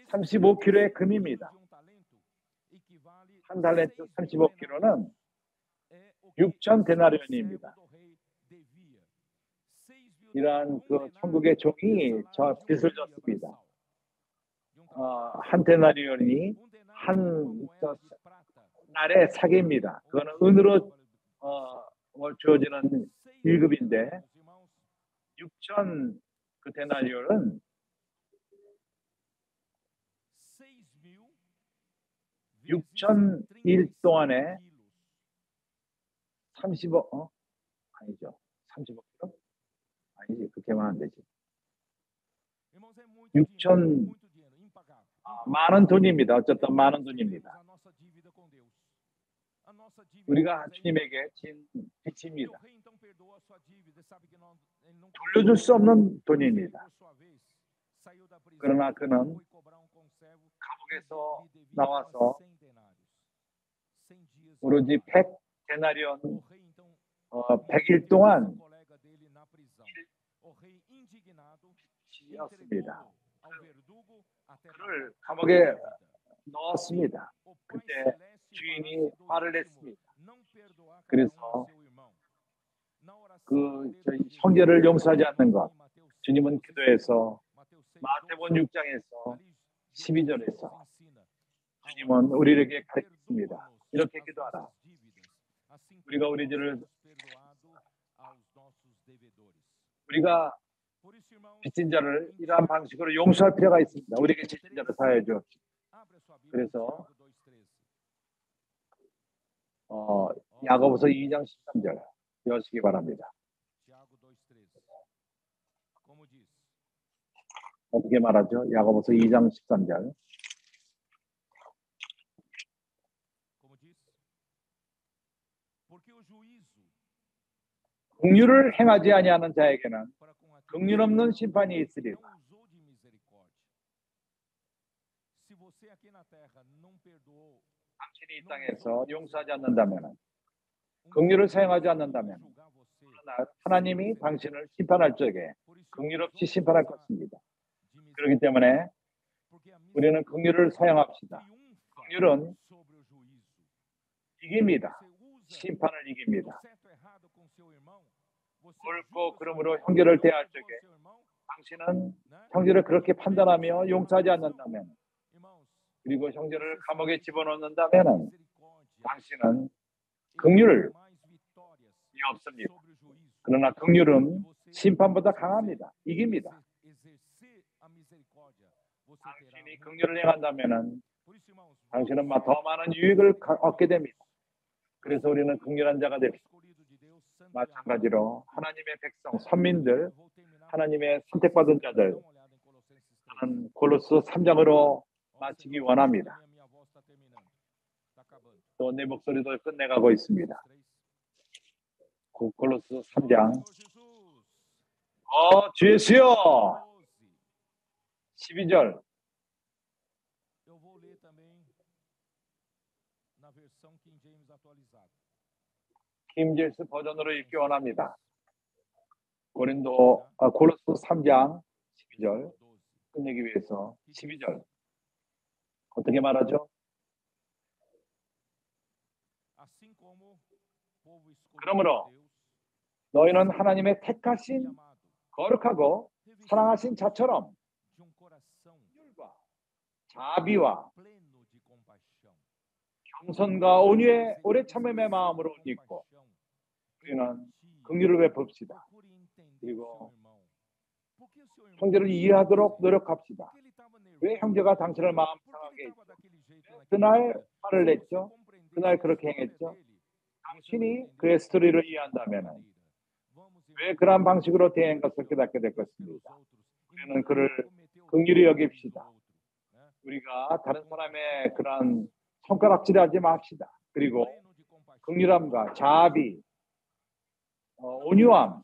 35kg의 금입니다. 한 달란트 35kg는 6천 데나리온입니다. 이러한 그 천국의 종이 저 빚을 졌습니다. 한 데나리온이 한 날의 사계입니다. 그거는 은으로 주어지는 1급인데 6천 그 데나리온은 6,000일 동안에 30억 아니죠. 35kg? 아니지. 그렇게만 안 되지. 6천 많은 돈입니다. 어쨌든 많은 돈입니다. 우리가 주님에게 진 빚입니다. 돌려줄 수 없는 돈입니다. 그러나 그는 감옥에서 나와서 오로지 100데나리온 100일 동안 였습니다. 그를 감옥에 넣었습니다. 그때 주인이 화를 냈습니다. 그래서 그 형제를 용서하지 않는 것, 주님은 기도에서 마태복음 6장에서 12절에서 주님은 우리에게 가르쳤습니다. 이렇게 기도하라. 우리가 빚진 자를 이러한 방식으로 용서할 필요가 있습니다. 우리에게 빚진 자를 사하여 주옵시고. 그래서 야고보서 2장 13절 여시기 바랍니다. 어떻게 말하죠? 야고보서 2장 13절. 긍휼을 행하지 아니하는 자에게는 긍휼 없는 심판이 있으리라. 당신이 이 땅에서 용서하지 않는다면, 긍휼을 사용하지 않는다면 하나님이 당신을 심판할 적에 긍휼 없이 심판할 것입니다. 그렇기 때문에 우리는 긍휼을 사용합시다. 긍휼은 이깁니다. 심판을 이깁니다. 옳고 그러므로 형제를 대할 적에 당신은 형제를 그렇게 판단하며 용서하지 않는다면, 그리고 형제를 감옥에 집어넣는다면 당신은 긍휼이 없습니다. 그러나 긍휼은 심판보다 강합니다. 이깁니다. 당신이 긍휼을 행한다면 당신은 더 많은 유익을 얻게 됩니다. 그래서 우리는 긍휼한 자가 됩니다. 마찬가지로 하나님의 백성, 선민들, 하나님의 선택받은 자들, 저는 골로새 3장으로 마치기 원합니다. 또 내 목소리도 끝내가고 있습니다. 골로새 3장 주 예수여 12절. 킹제임스 버전으로 읽기 원합니다. 골로새 3장 12절 끝내기 위해서 12절 어떻게 말하죠? 그러므로 너희는 하나님의 택하신 거룩하고 사랑하신 자처럼 긍휼과 자비와 겸손과 온유의 오래 참음의 마음으로 옷 입고 우리는 긍휼을 베풉시다. 그리고 형제를 이해하도록 노력합시다. 왜 형제가 당신을 마음 상하게 했죠? 그날 화를 냈죠? 그날 그렇게 행했죠? 당신이 그의 스토리를 이해한다면 왜 그러한 방식으로 대한 것을 깨닫게 될 것입니다. 우리는 그를 긍휼히 여깁시다. 우리가 다른 사람의 그러한 손가락질하지 맙시다. 그리고 긍휼함과 자비, 온유함,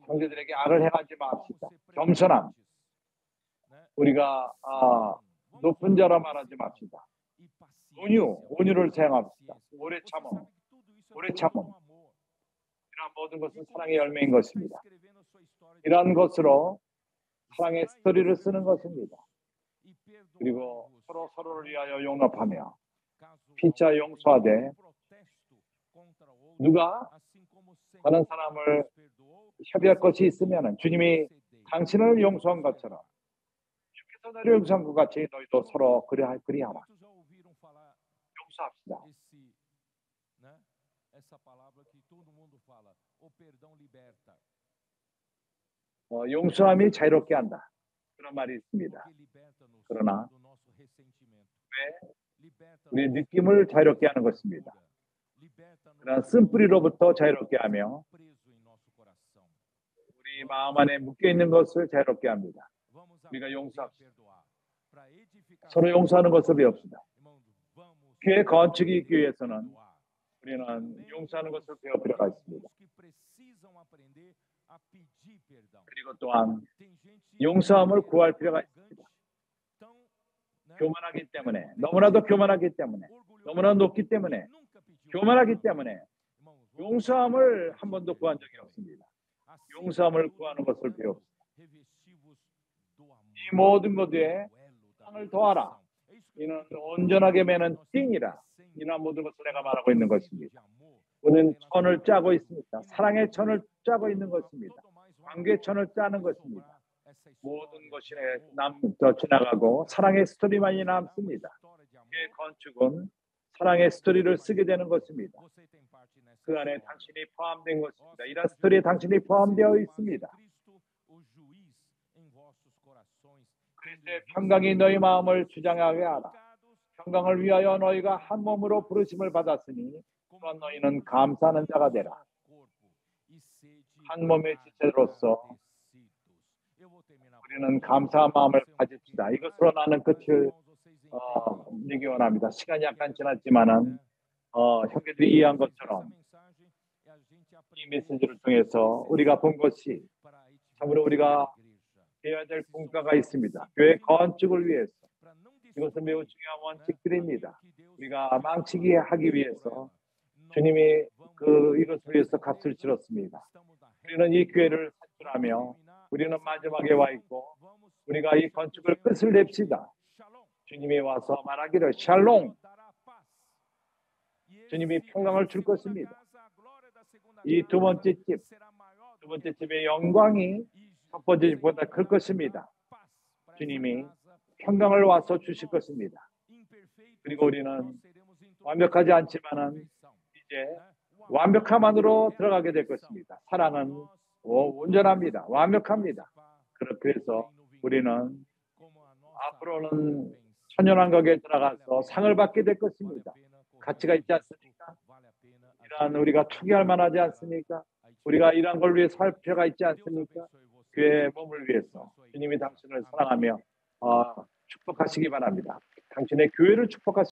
형제들에게 악을 행하지 맙시다. 겸손함, 우리가 높은 자라 말하지 맙시다. 온유를 사용합시다. 오래 참음. 이러한 모든 것은 사랑의 열매인 것입니다. 이러한 것으로 사랑의 스토리를 쓰는 것입니다. 그리고 서로를 위하여 용납하며 피차 용서하되 누가 다른 사람을 협의할 것이 있으면 주님이 당신을 용서한 것처럼 주께서 너를 용서한 것 같이 너희도 서로 그리하라. 용서합시다. 용서함이 자유롭게 한다. 그런 말이 있습니다. 그러나 왜 우리의 느낌을 자유롭게 하는 것입니다. 그러나 쓴뿌리로부터 자유롭게 하며 우리 마음 안에 묶여있는 것을 자유롭게 합니다. 우리가 용서합시다. 서로 용서하는 것을 배웁시다. 교회 건축이 있기 위해서는 우리는 용서하는 것을 배울 필요가 있습니다. 그리고 또한 용서함을 구할 필요가 있습니다. 교만하기 때문에, 너무나도 교만하기 때문에, 너무나 높기 때문에, 교만하기 때문에 용서함을 한 번도 구한 적이 없습니다. 용서함을 구하는 것을 배웁시다. 이 모든 것에 땅을 더하라. 이는 온전하게 매는 띵이라. 이러한 모든 것을 내가 말하고 있는 것입니다. 우리는 천을 짜고 있습니다. 사랑의 천을 짜고 있는 것입니다. 관계의 천을 짜는 것입니다. 모든 것이 더 지나가고 사랑의 스토리만이 남습니다. 그 건축은 사랑의 스토리를 쓰게 되는 것입니다. 그 안에 당신이 포함된 것입니다. 이런 스토리에 당신이 포함되어 있습니다. 그리스도의 평강이 너희 마음을 주장하게 하라. 평강을 위하여 너희가 한 몸으로 부르심을 받았으니 또한 너희는 감사하는 자가 되라. 한 몸의 지체로서 우리는 감사한 마음을 가집시다. 이것으로 나는 끝을 내기 원합니다. 시간이 약간 지났지만은 형제들이 이해한 것처럼 이 메시지를 통해서 우리가 본 것이 참으로 우리가 해야 될 분과가 있습니다. 교회 건축을 위해서 이것은 매우 중요한 원칙들입니다. 우리가 망치게 하기 위해서 주님이 이것을 위해서 값을 치렀습니다. 우리는 이 교회를 산출하며 우리는 마지막에 와 있고 우리가 이 건축을 끝을 냅시다. 주님이 와서 말하기를 샬롬. 주님이 평강을 줄 것입니다. 이 두 번째 집의 영광이 첫 번째 집보다 클 것입니다. 주님이 평강을 와서 주실 것입니다. 그리고 우리는 완벽하지 않지만은 이제 완벽함만으로 들어가게 될 것입니다. 사랑은 온전합니다. 완벽합니다. 그래서 우리는 앞으로는 천연왕국에 들어가서 상을 받게 될 것입니다. 가치가 있지 않습니까? 이러한 우리가 투기할 만하지 않습니까? 우리가 이러한 걸 위해 살 필요가 있지 않습니까? 교회의 몸을 위해서 주님이 당신을 사랑하며 축복하시기 바랍니다. 당신의 교회를 축복하시기